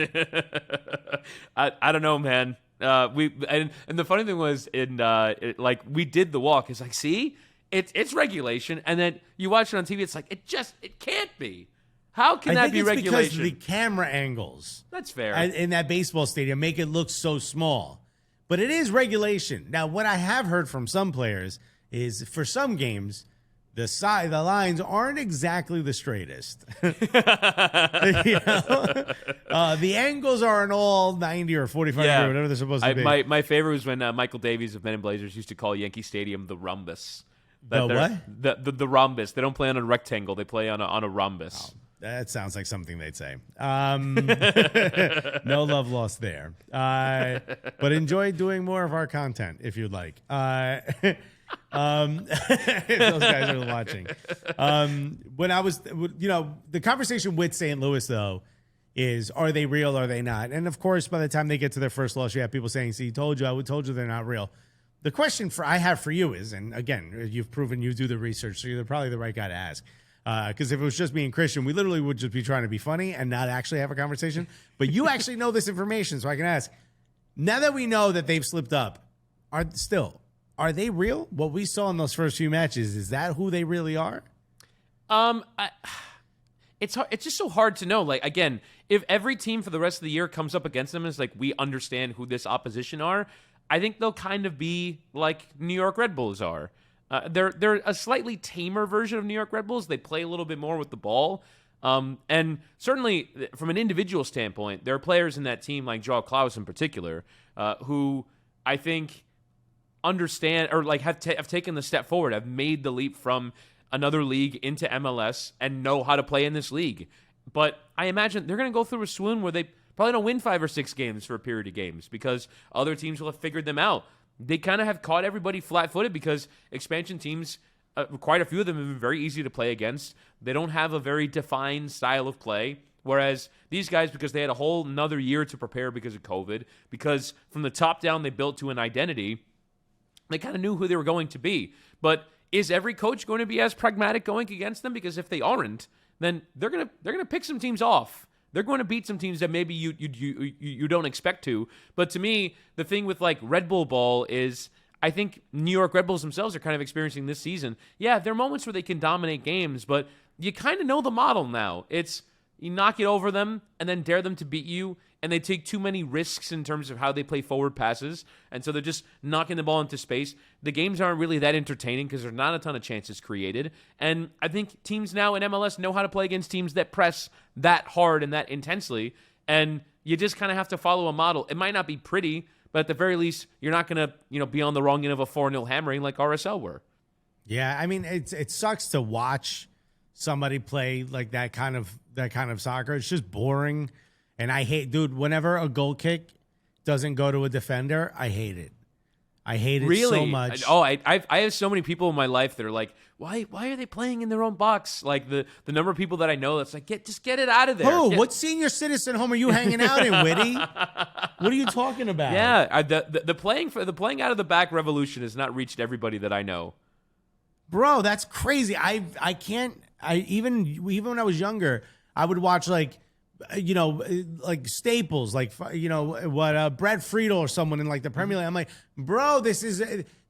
I don't know, man. And the funny thing was we did the walk. It's like, see, it's regulation, and then you watch it on TV. It's like it can't be. How can that be regulation? Because the camera angles. That's fair. In that baseball stadium make it look so small. But it is regulation. Now, what I have heard from some players is for some games, the lines aren't exactly the straightest. The angles aren't all 90 or 45 or whatever they're supposed to be. My favorite was when Michael Davies of Men in Blazers used to call Yankee Stadium the rhombus. The what? The rhombus. They don't play on a rectangle. They play on a rhombus. That sounds like something they'd say. No love lost there. But enjoy doing more of our content if you'd like. If those guys are watching. When I was, the conversation with St. Louis, though, is are they real, are they not? And, of course, by the time they get to their first loss, you have people saying, see, told you, I told you they're not real. The question I have for you is, and, again, you've proven you do the research, so you're probably the right guy to ask. Because if it was just me and Christian, we literally would just be trying to be funny and not actually have a conversation. But you actually know this information, so I can ask. Now that we know that they've slipped up, are they real? What we saw in those first few matches, is that who they really are? It's just so hard to know. Like, again, if every team for the rest of the year comes up against them and is like, we understand who this opposition are, I think they'll kind of be like New York Red Bulls are. They're a slightly tamer version of New York Red Bulls. They play a little bit more with the ball. And certainly from an individual standpoint, there are players in that team like Joao Klaus in particular, who I think understand or like have taken the step forward, have made the leap from another league into MLS and know how to play in this league. But I imagine they're going to go through a swoon where they probably don't win 5 or 6 games for a period of games because other teams will have figured them out. They kind of have caught everybody flat-footed because expansion teams, quite a few of them have been very easy to play against. They don't have a very defined style of play, whereas these guys, because they had a whole another year to prepare because of COVID, because from the top down they built to an identity, they kind of knew who they were going to be. But is every coach going to be as pragmatic going against them? Because if they aren't, then they're gonna pick some teams off. They're going to beat some teams that maybe you don't expect to. But to me, the thing with like Red Bull ball is I think New York Red Bulls themselves are kind of experiencing this season. Yeah, there are moments where they can dominate games, but you kind of know the model now. It's you knock it over them and then dare them to beat you, and they take too many risks in terms of how they play forward passes, and so they're just knocking the ball into space. The games aren't really that entertaining because there's not a ton of chances created, and I think teams now in MLS know how to play against teams that press that hard and that intensely, and you just kind of have to follow a model. It might not be pretty, but at the very least, you're not going to be on the wrong end of a 4-0 hammering like RSL were. Yeah, I mean, it sucks to watch somebody play like that kind of soccer. It's just boring. And I hate, dude, whenever a goal kick doesn't go to a defender, I hate it. I hate it so much. I have so many people in my life that are like, why are they playing in their own box? Like the number of people that I know that's like, just get it out of there. Oh, what senior citizen home are you hanging out in, Whitty? What are you talking about? Yeah, the playing out of the back revolution has not reached everybody that I know. Bro, that's crazy. I can't. Even when I was younger, I would watch like Staples, what Brad Friedel or someone in like the Premier League. I'm like, bro,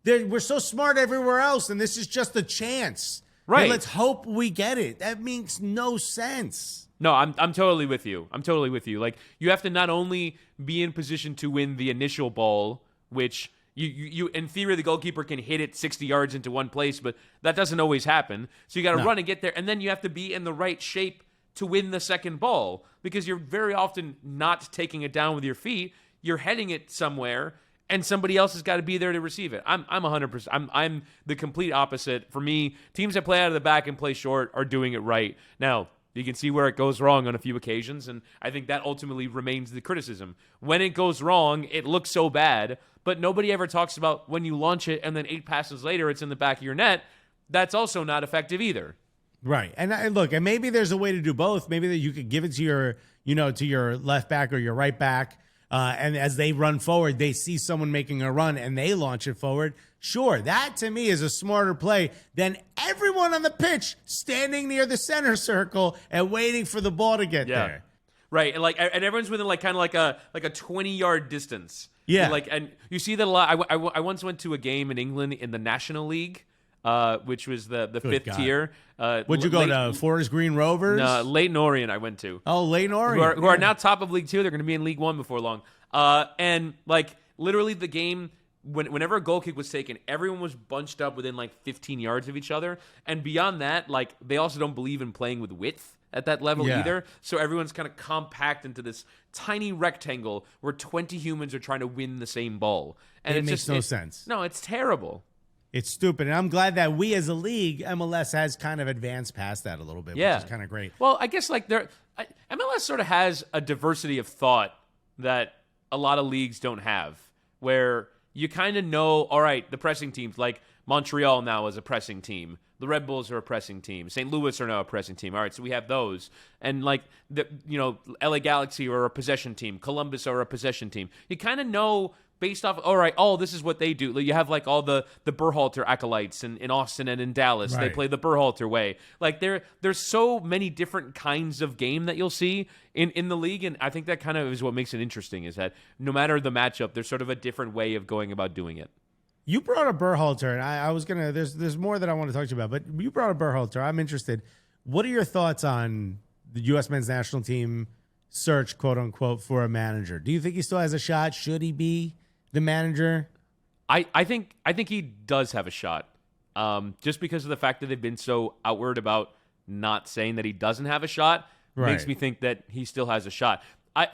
we're so smart everywhere else, and this is just a chance. Right? And let's hope we get it. That makes no sense. No, I'm totally with you. Like, you have to not only be in position to win the initial ball, which you in theory the goalkeeper can hit it 60 yards into one place, but that doesn't always happen. So you got to run and get there, and then you have to be in the right shape to win the second ball, because you're very often not taking it down with your feet. You're heading it somewhere, and somebody else has got to be there to receive it. I'm 100%. I'm the complete opposite. For me, teams that play out of the back and play short are doing it right. Now, you can see where it goes wrong on a few occasions, and I think that ultimately remains the criticism. When it goes wrong, it looks so bad, but nobody ever talks about when you launch it and then 8 passes later it's in the back of your net. That's also not effective either. Right. And look, and maybe there's a way to do both. Maybe that you could give it to your left back or your right back, and as they run forward, they see someone making a run and they launch it forward. Sure, that to me is a smarter play than everyone on the pitch standing near the center circle and waiting for the ball to get there. Right. And everyone's within kind of like a 20-yard distance. Yeah. And you see that a lot. I once went to a game in England in the National League, which was the fifth tier. Would you go to Forest Green Rovers? No, Leyton Orient I went to. Oh, Leyton Orient. Who are now top of League 2. They're going to be in League 1 before long. And literally the game, whenever a goal kick was taken, everyone was bunched up within 15 yards of each other. And beyond that, they also don't believe in playing with width at that level either. So everyone's kind of compact into this tiny rectangle where 20 humans are trying to win the same ball. And it makes no sense. No, it's terrible. It's stupid. And I'm glad that we as a league, MLS has kind of advanced past that a little bit, Yeah. which is kind of great. Well, I guess like MLS sort of has a diversity of thought that a lot of leagues don't have, where you kind of know, all right, the pressing teams, like Montreal now is a pressing team. The Red Bulls are a pressing team. St. Louis are now a pressing team. All right, so we have those. And like LA Galaxy are a possession team. Columbus are a possession team. You kind of know based off, all right, this is what they do. You have like all the Berhalter acolytes in Austin and in Dallas. Right. They play the Berhalter way. Like there's so many different kinds of game that you'll see in the league, and I think that kind of is what makes it interesting, is that no matter the matchup, there's sort of a different way of going about doing it. You brought up Berhalter, and I was gonna. There's more that I want to talk to you about, but you brought up Berhalter. I'm interested. What are your thoughts on the U.S. men's national team search, quote unquote, for a manager? Do you think he still has a shot? Should he be the manager? I think he does have a shot, just because of the fact that they've been so outward about not saying that he doesn't have a shot. Right. Makes me think that he still has a shot.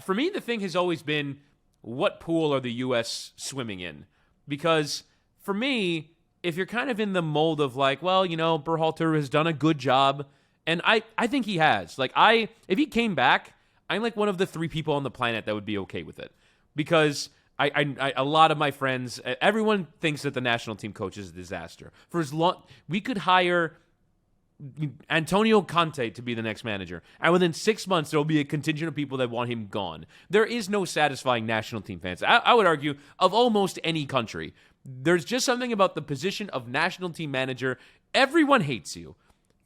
For me, the thing has always been, what pool are the U.S. swimming in? Because for me, if you're kind of in the mold of like, well, Berhalter has done a good job, and I think he has. Like, if he came back, I'm like one of the 3 people on the planet that would be okay with it, because a lot of my friends, everyone thinks that the national team coach is a disaster. For as long, we could hire Antonio Conte to be the next manager, and within 6 months there will be a contingent of people that want him gone. There is no satisfying national team fans. I would argue of almost any country. There's just something about the position of national team manager. Everyone hates you,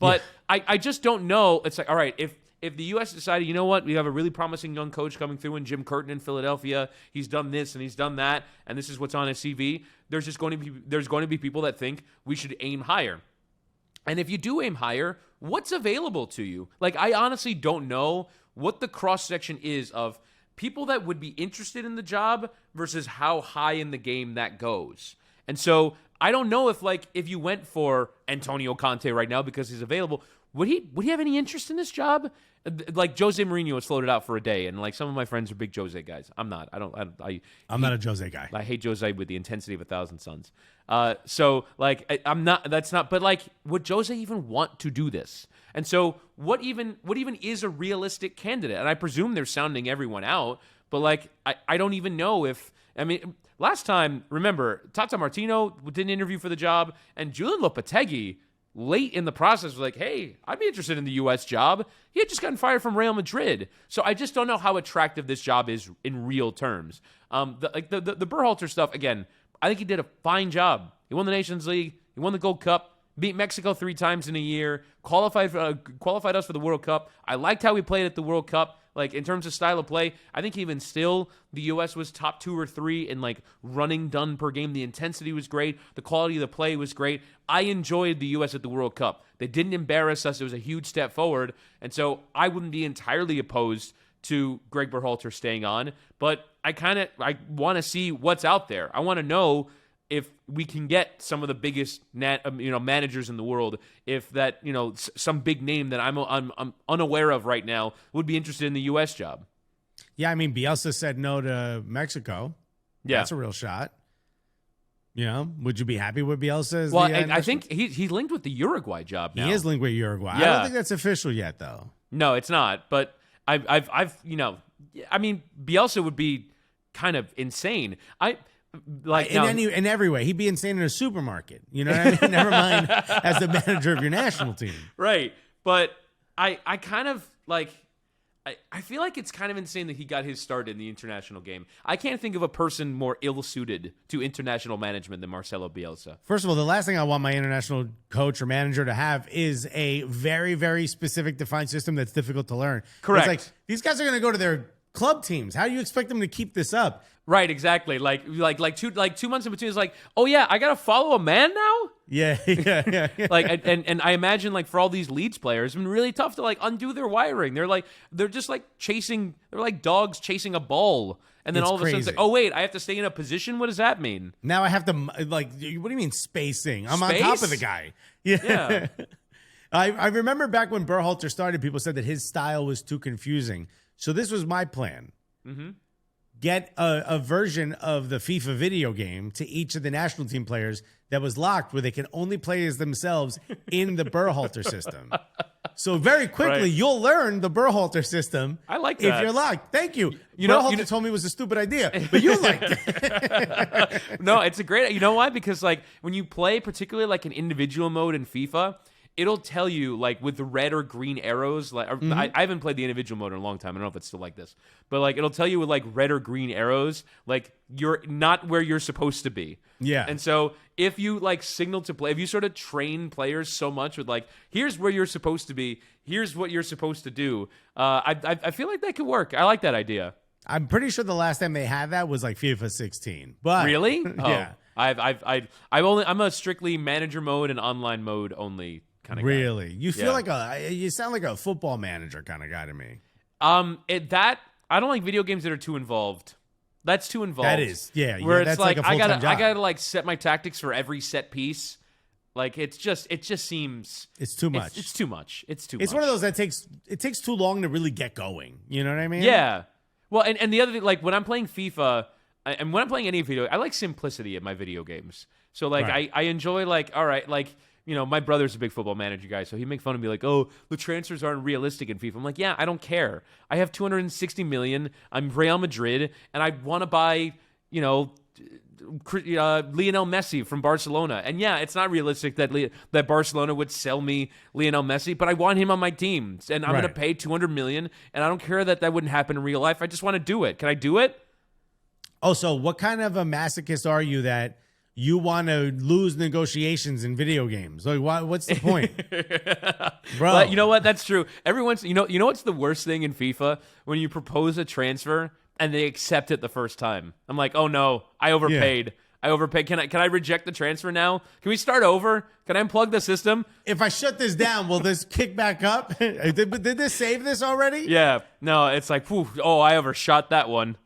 but I just don't know. It's like, all right, if the U.S. decided, you know what, we have a really promising young coach coming through in Jim Curtin in Philadelphia. He's done this and he's done that, and this is what's on his CV. There's going to be people that think we should aim higher. And if you do aim higher, what's available to you? Like, I honestly don't know what the cross-section is of people that would be interested in the job versus how high in the game that goes. And so I don't know if you went for Antonio Conte right now because he's available, would he have any interest in this job? Like, Jose Mourinho was floated out for a day, and like some of my friends are big Jose guys. I'm not. I'm not a Jose guy. I hate Jose with the intensity of 1,000 suns. So like I'm not. That's not. But like, would Jose even want to do this? And so what even is a realistic candidate? And I presume they're sounding everyone out. But like, I don't even know if. I mean, last time, remember, Tata Martino did an interview for the job, and Julian Lopetegui late in the process was like, hey, I'd be interested in the U.S. job. He had just gotten fired from Real Madrid. So I just don't know how attractive this job is in real terms. The Berhalter stuff, again, I think he did a fine job. He won the Nations League. He won the Gold Cup. Beat Mexico 3 times in a year. Qualified us for the World Cup. I liked how he played at the World Cup. Like, in terms of style of play, I think even still, the U.S. was top 2 or 3 in, like, running done per game. The intensity was great. The quality of the play was great. I enjoyed the U.S. at the World Cup. They didn't embarrass us. It was a huge step forward. And so I wouldn't be entirely opposed to Greg Berhalter staying on. But I want to see what's out there. I want to know if we can get some of the biggest managers in the world, if that, some big name that I'm unaware of right now would be interested in the U.S. job. Yeah, I mean, Bielsa said no to Mexico. Yeah. That's a real shot. Would you be happy with Bielsa? Well, I think he's linked with the Uruguay job now. He is linked with Uruguay. Yeah. I don't think that's official yet, though. No, it's not. But Bielsa would be kind of insane. In every way, he'd be insane in a supermarket. You know what I mean? Never mind as the manager of your national team. Right. But I kind of like, I feel like it's kind of insane that he got his start in the international game. I can't think of a person more ill-suited to international management than Marcelo Bielsa. First of all, the last thing I want my international coach or manager to have is a very, very specific defined system that's difficult to learn. Correct. It's like, these guys are going to go to their club teams. How do you expect them to keep this up? Right, exactly. Like 2 months in between is like, oh yeah, I gotta follow a man now. Yeah. Like, and I imagine like for all these Leeds players, it's been really tough to like undo their wiring. They're just like chasing. They're like dogs chasing a ball, and then It's all of a sudden it's crazy. like, oh wait, I have to stay in a position. What does that mean? Now I have to, like, what do you mean spacing? I'm on Space? top of the guy. Yeah. I remember back when Berhalter started, people said that his style was too confusing. So this was my plan. Mm-hmm. Get a version of the FIFA video game to each of the national team players that was locked where they can only play as themselves in the Berhalter system. So very quickly, Right. you'll learn the Berhalter system. I like if that. you're locked. Thank you. Berhalter Told me it was a stupid idea, but you liked it. No, it's a great. You know why? Because like when you play, particularly like an individual mode in FIFA, it'll tell you like with the red or green arrows. Like I haven't played the individual mode in a long time. I don't know if it's still like this, but like it'll tell you with like red or green arrows, like you're not where you're supposed to be. Yeah. And so if you like signal to play, if you sort of train players so much with like, here's where you're supposed to be, here's what you're supposed to do. I feel like that could work. I like that idea. I'm pretty sure the last time they had that was like FIFA 16. But Really? yeah. I'm a strictly manager mode and online mode only kind of guy. Really? You feel Yeah. you sound like a football manager kind of guy to me. I don't like video games that are too involved. That's too involved. That is. Yeah. Where it's that's like, a I full-time gotta job. like set my tactics for every set piece. Like it just seems It's too much. It's too much. It's too It's much. one of those that takes too long to really get going. You know what I mean? Yeah. Well, and the other thing, like when I'm playing FIFA, and when I'm playing any video, I like simplicity in my video games. So like Right. I enjoy like, all right, like, you know, my brother's a big football manager guy, so he make fun of me like, oh, the transfers aren't realistic in FIFA. I'm like, yeah, I don't care. I have 260 million. I'm Real Madrid, and I want to buy, you know, Lionel Messi from Barcelona. And yeah, it's not realistic that Barcelona would sell me Lionel Messi, but I want him on my team, and I'm Right. going to pay 200 million, and I don't care that wouldn't happen in real life. I just want to do it. Can I do it? Oh, so what kind of a masochist are you that you want to lose negotiations in video games? Like, what's the point, bro? But you know what? That's true. Everyone's, you know what's the worst thing in FIFA? When you propose a transfer and they accept it the first time. I'm like, oh no, I overpaid. I overpaid. Can I reject the transfer now? Can we start over? Can I unplug the system? If I shut this down, will this kick back up? did this save this already? Yeah. No, it's like, whew, oh, I overshot that one.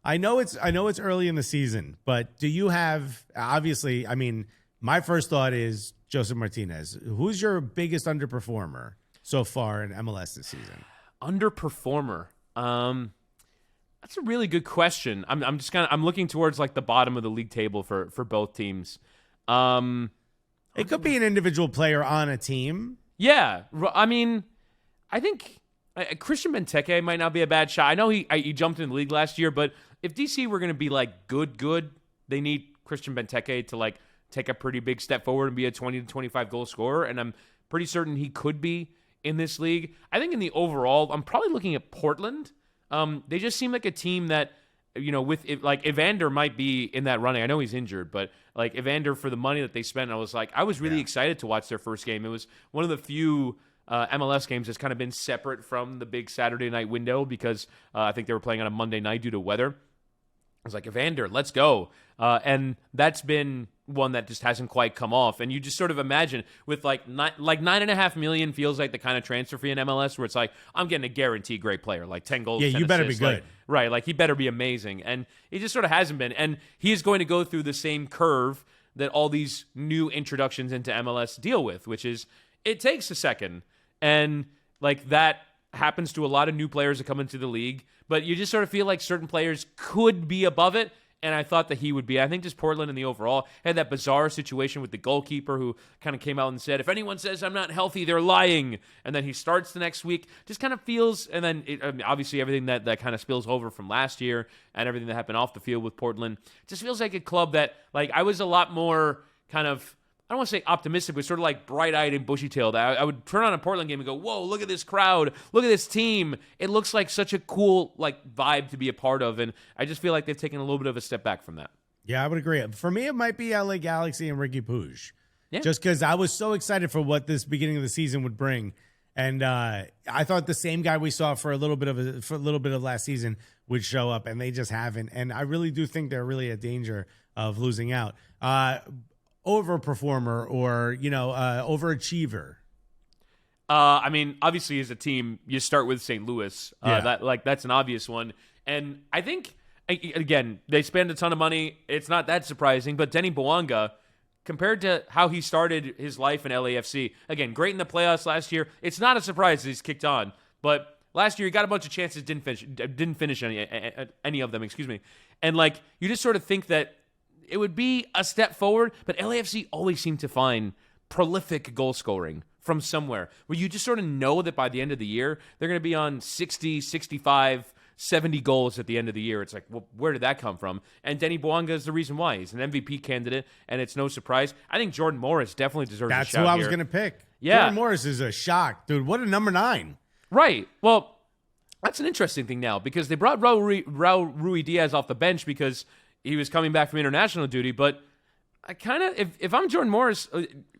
I know it's early in the season, but do you have, obviously, I mean, my first thought is Joseph Martinez. Who's your biggest underperformer so far in MLS this season? Underperformer. That's a really good question. I'm just I'm looking towards like the bottom of the league table for both teams. It could be an individual player on a team. Yeah, I mean, I think Christian Benteke might not be a bad shot. I know he jumped in the league last year, but if DC were going to be like good, they need Christian Benteke to like take a pretty big step forward and be a 20 to 25 goal scorer, and I'm pretty certain he could be in this league. I think in the overall, I'm probably looking at Portland. They just seem like a team that, you know, with like Evander might be in that running. I know he's injured, but like Evander, for the money that they spent, I was really excited to watch their first game. It was one of the few MLS games that's kind of been separate from the big Saturday night window because I think they were playing on a Monday night due to weather. I was like, Evander, let's go. And that's been one that just hasn't quite come off. And you just sort of imagine with like 9.5 million feels like the kind of transfer fee in MLS where it's like, I'm getting a guaranteed great player, like 10 goals. Yeah, 10 you better be assists, good. like, right. Like he better be amazing. And he just sort of hasn't been. And he is going to go through the same curve that all these new introductions into MLS deal with, which is it takes a second. And like that happens to a lot of new players that come into the league, but you just sort of feel like certain players could be above it. And I thought that he would be. I think just Portland in the overall had that bizarre situation with the goalkeeper who kind of came out and said, if anyone says I'm not healthy, they're lying. And then he starts the next week. Just kind of feels, and then obviously everything that kind of spills over from last year and everything that happened off the field with Portland just feels like a club that, like, I was a lot more kind of, I don't want to say optimistic, but sort of like bright-eyed and bushy-tailed. I would turn on a Portland game and go, whoa, look at this crowd. Look at this team. It looks like such a cool like vibe to be a part of, and I just feel like they've taken a little bit of a step back from that. Yeah, I would agree. For me, it might be LA Galaxy and Ricky Puig. Yeah. Just because I was so excited for what this beginning of the season would bring. And I thought the same guy we saw for a little bit of last season would show up, and they just haven't. And I really do think they're really a danger of losing out. Overperformer or, overachiever. I mean, obviously, as a team, you start with St. Louis. Yeah. That's an obvious one. And I think, again, they spend a ton of money. It's not that surprising. But Denny Bouanga, compared to how he started his life in LAFC, again, great in the playoffs last year. It's not a surprise that he's kicked on. But last year, he got a bunch of chances, didn't finish any of them. Excuse me. And like, you just sort of think that it would be a step forward, but LAFC always seem to find prolific goal scoring from somewhere where you just sort of know that by the end of the year, they're going to be on 60, 65, 70 goals at the end of the year. It's like, well, where did that come from? And Denny Bouanga is the reason why. He's an MVP candidate, and it's no surprise. I think Jordan Morris definitely deserves a That's shout who I was here. going to pick. Yeah. Jordan Morris is a shock. Dude, what a number 9. Right. Well, that's an interesting thing now because they brought Raul Rui Diaz off the bench because he was coming back from international duty. But I kind of, if I'm Jordan Morris,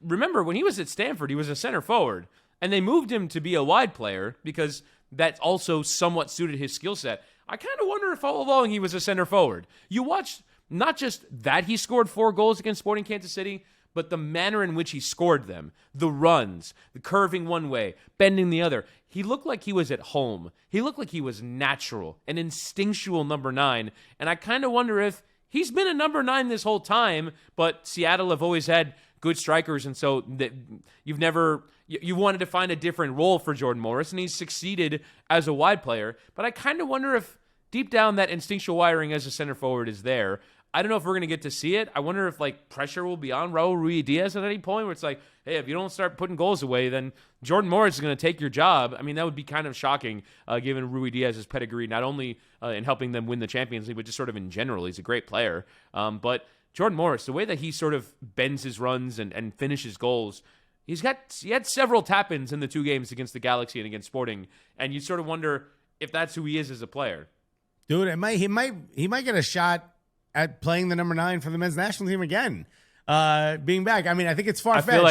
remember when he was at Stanford, he was a center forward. And they moved him to be a wide player because that also somewhat suited his skill set. I kind of wonder if all along he was a center forward. You watch not just that he scored 4 goals against Sporting Kansas City, but the manner in which he scored them, the runs, the curving one way, bending the other. He looked like he was at home. He looked like he was natural, an instinctual number 9. And I kind of wonder if he's been a number 9 this whole time, but Seattle have always had good strikers, and so you wanted to find a different role for Jordan Morris, and he's succeeded as a wide player. But I kind of wonder if deep down that instinctual wiring as a center forward is there. I don't know if we're going to get to see it. I wonder if pressure will be on Raul Rui Diaz at any point where it's like, hey, if you don't start putting goals away, then Jordan Morris is going to take your job. I mean, that would be kind of shocking given Rui Diaz's pedigree, not only in helping them win the Champions League, but just sort of in general. He's a great player. But Jordan Morris, the way that he sort of bends his runs and finishes goals, he had several tap-ins in the 2 games against the Galaxy and against Sporting, and you sort of wonder if that's who he is as a player. Dude, he might get a shot at playing the number 9 for the men's national team again. Being back. I mean, I think it's far-fetched. I feel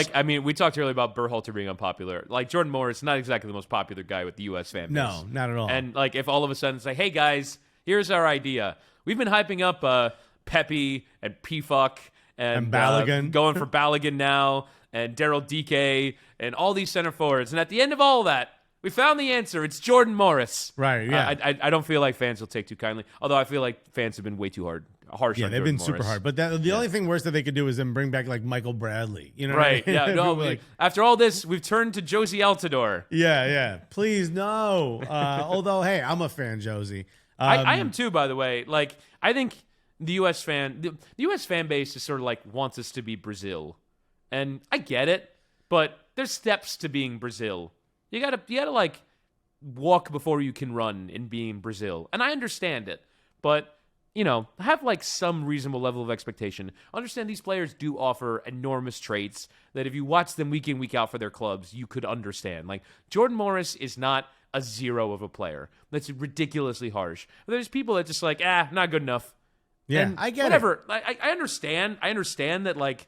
like, we talked earlier about Berhalter being unpopular. Like, Jordan Morris, not exactly the most popular guy with the U.S. fan base. No, not at all. And, if all of a sudden it's like, hey, guys, here's our idea. We've been hyping up Pepe and Pifuk and Balogun. Going for Balogun now, and Daryl Dike, and all these center forwards. And at the end of all that, we found the answer. It's Jordan Morris. Right, yeah. I don't feel like fans will take too kindly, although I feel like fans have been way too harsh Yeah, on they've Jordan been super Morris. hard. But the only thing worse that they could do is then bring back Michael Bradley. You know what I Right. mean? Yeah. No. People After all this, we've turned to Josie Altidore. yeah. Please, no. Although, hey, I'm a fan, Josie. I am too, by the way. I think the U.S. the U.S. fan base is sort of wants us to be Brazil, and I get it, but there's steps to being Brazil. You gotta walk before you can run in being Brazil, and I understand it, but have some reasonable level of expectation. Understand these players do offer enormous traits that if you watch them week in, week out for their clubs, you could understand. Jordan Morris is not a 0 of a player. That's ridiculously harsh. There's people that just not good enough. Yeah, And I get whatever. I understand. I understand that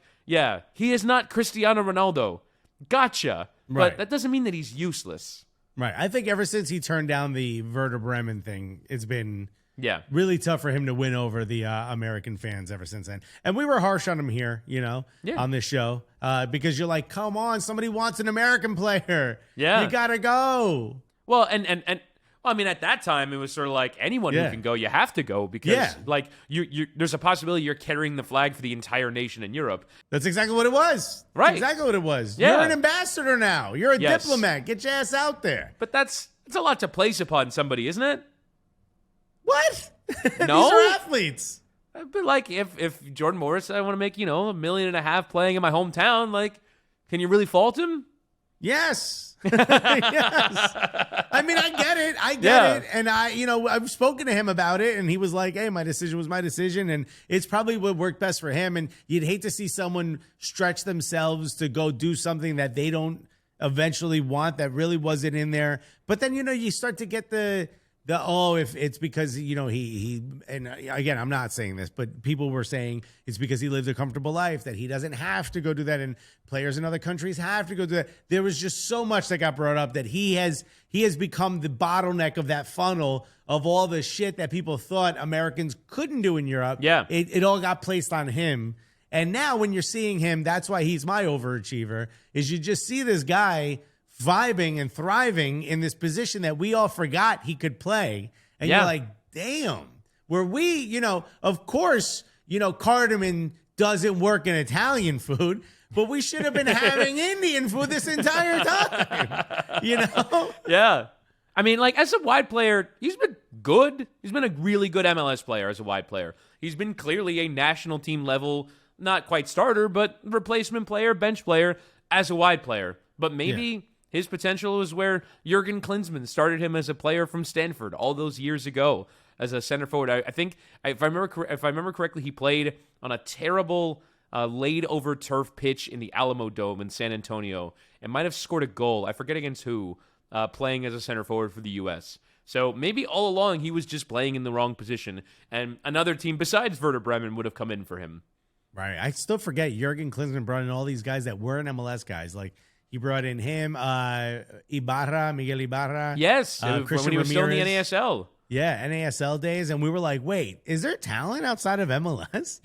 he is not Cristiano Ronaldo. Gotcha. Right. But that doesn't mean that he's useless. Right. I think ever since he turned down the Werder Bremen thing, it's been Yeah. really tough for him to win over the American fans ever since then. And we were harsh on him here, on this show, because you're like, come on, somebody wants an American player. Yeah. You got to go. Well, at that time, it was sort of anyone Yeah. who can go, you have to go because, Yeah. you there's a possibility you're carrying the flag for the entire nation in Europe. That's exactly what it was. Right. That's exactly what it was. Yeah. You're an ambassador now. You're a Yes. diplomat. Get your ass out there. But it's a lot to place upon somebody, isn't it? What? No? These are athletes. But if Jordan Morris, I want to make $1.5 million playing in my hometown, can you really fault him? Yes. Yes. I mean, I get it. Yeah. And I've spoken to him about it, and he was like, hey, my decision was my decision, and it's probably what worked best for him. And you'd hate to see someone stretch themselves to go do something that they don't eventually want, that really wasn't in there. But then, you start to get if it's because, he and again, I'm not saying this, but people were saying it's because he lived a comfortable life, that he doesn't have to go do that. And players in other countries have to go do that. There was just so much that got brought up that he has become the bottleneck of that funnel of all the shit that people thought Americans couldn't do in Europe. Yeah. It all got placed on him. And now when you're seeing him, that's why he's my overachiever, is you just see this guy vibing and thriving in this position that we all forgot he could play. And Yeah. you're like, damn, where we, of course, cardamom doesn't work in Italian food, but we should have been having Indian food this entire time, Yeah. As a wide player, he's been good. He's been a really good MLS player as a wide player. he's been clearly a national team level, not quite starter, but replacement player, bench player, as a wide player. But maybe his potential is where Jurgen Klinsmann started him as a player from Stanford all those years ago as a center forward. I think, if I remember correctly, he played on a terrible laid over turf pitch in the Alamo Dome in San Antonio and might have scored a goal. I forget against who, playing as a center forward for the U.S. So maybe all along he was just playing in the wrong position, and another team besides Werder Bremen would have come in for him. Right. I still forget Jurgen Klinsmann brought in all these guys that weren't MLS guys. Like, he brought in him, Ibarra, Miguel Ibarra. Yes, Christian when he was still in the Ramirez. NASL. Yeah, NASL days. And we were like, wait, is there talent outside of MLS?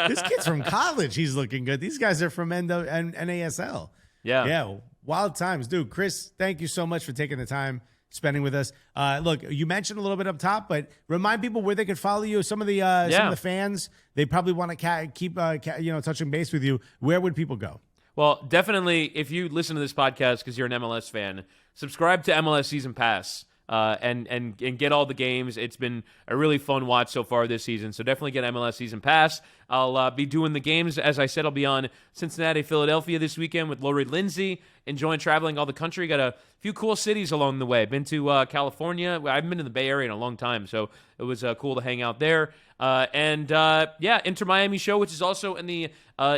This kid's from college. He's looking good. These guys are from NASL. Yeah. Yeah, wild times. Dude, Chris, thank you so much for taking the time spending with us. Look, you mentioned a little bit up top, but remind people where they could follow you. Some of the fans, they probably want to keep touching base with you. Where would people go? Well, definitely, if you listen to this podcast because you're an MLS fan, subscribe to MLS Season Pass and get all the games. It's been a really fun watch so far this season, so definitely get MLS Season Pass. I'll be doing the games. As I said, I'll be on Cincinnati, Philadelphia this weekend with Lori Lindsay, enjoying traveling all the country. Got a few cool cities along the way. Been to California. I haven't been in the Bay Area in a long time, so it was cool to hang out there. Inter Miami show, which is also in the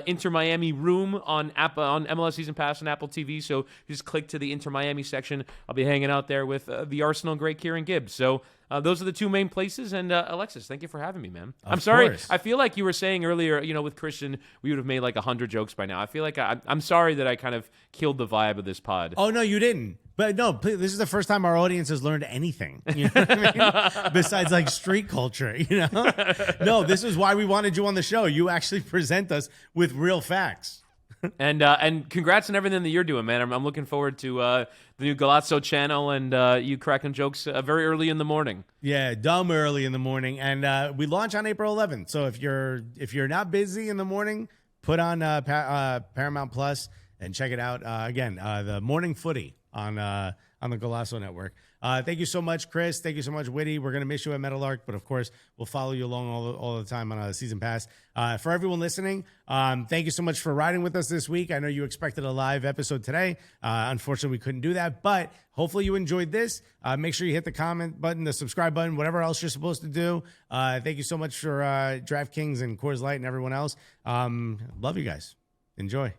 Inter Miami room on MLS Season Pass and Apple TV. So just click to the Inter Miami section. I'll be hanging out there with the Arsenal great Kieran Gibbs. So those are the two main places. And Alexis, thank you for having me, man. I'm sorry. Course. I feel like you were saying earlier, with Christian, we would have made like 100 jokes by now. I feel like I'm sorry that I kind of killed the vibe of this pod. Oh, no, you didn't. But no, please, this is the first time our audience has learned anything, you know what I mean? Besides like street culture, No, this is why we wanted you on the show. You actually present us with real facts. And congrats on everything that you're doing, man. I'm looking forward to the new Galazzo channel and you cracking jokes very early in the morning. Yeah, dumb early in the morning, and we launch on April 11th. So if you're not busy in the morning, put on Paramount Plus and check it out. Again, the Morning Footy on the Golasso Network. Thank you so much, Chris. Thank you so much, Witty. We're going to miss you at Meadowlark, but of course, we'll follow you along all the time on a Season Pass. For everyone listening, thank you so much for riding with us this week. I know you expected a live episode today. Unfortunately, we couldn't do that, but hopefully you enjoyed this. Make sure you hit the comment button, the subscribe button, whatever else you're supposed to do. Thank you so much for DraftKings and Coors Light and everyone else. Love you guys. Enjoy.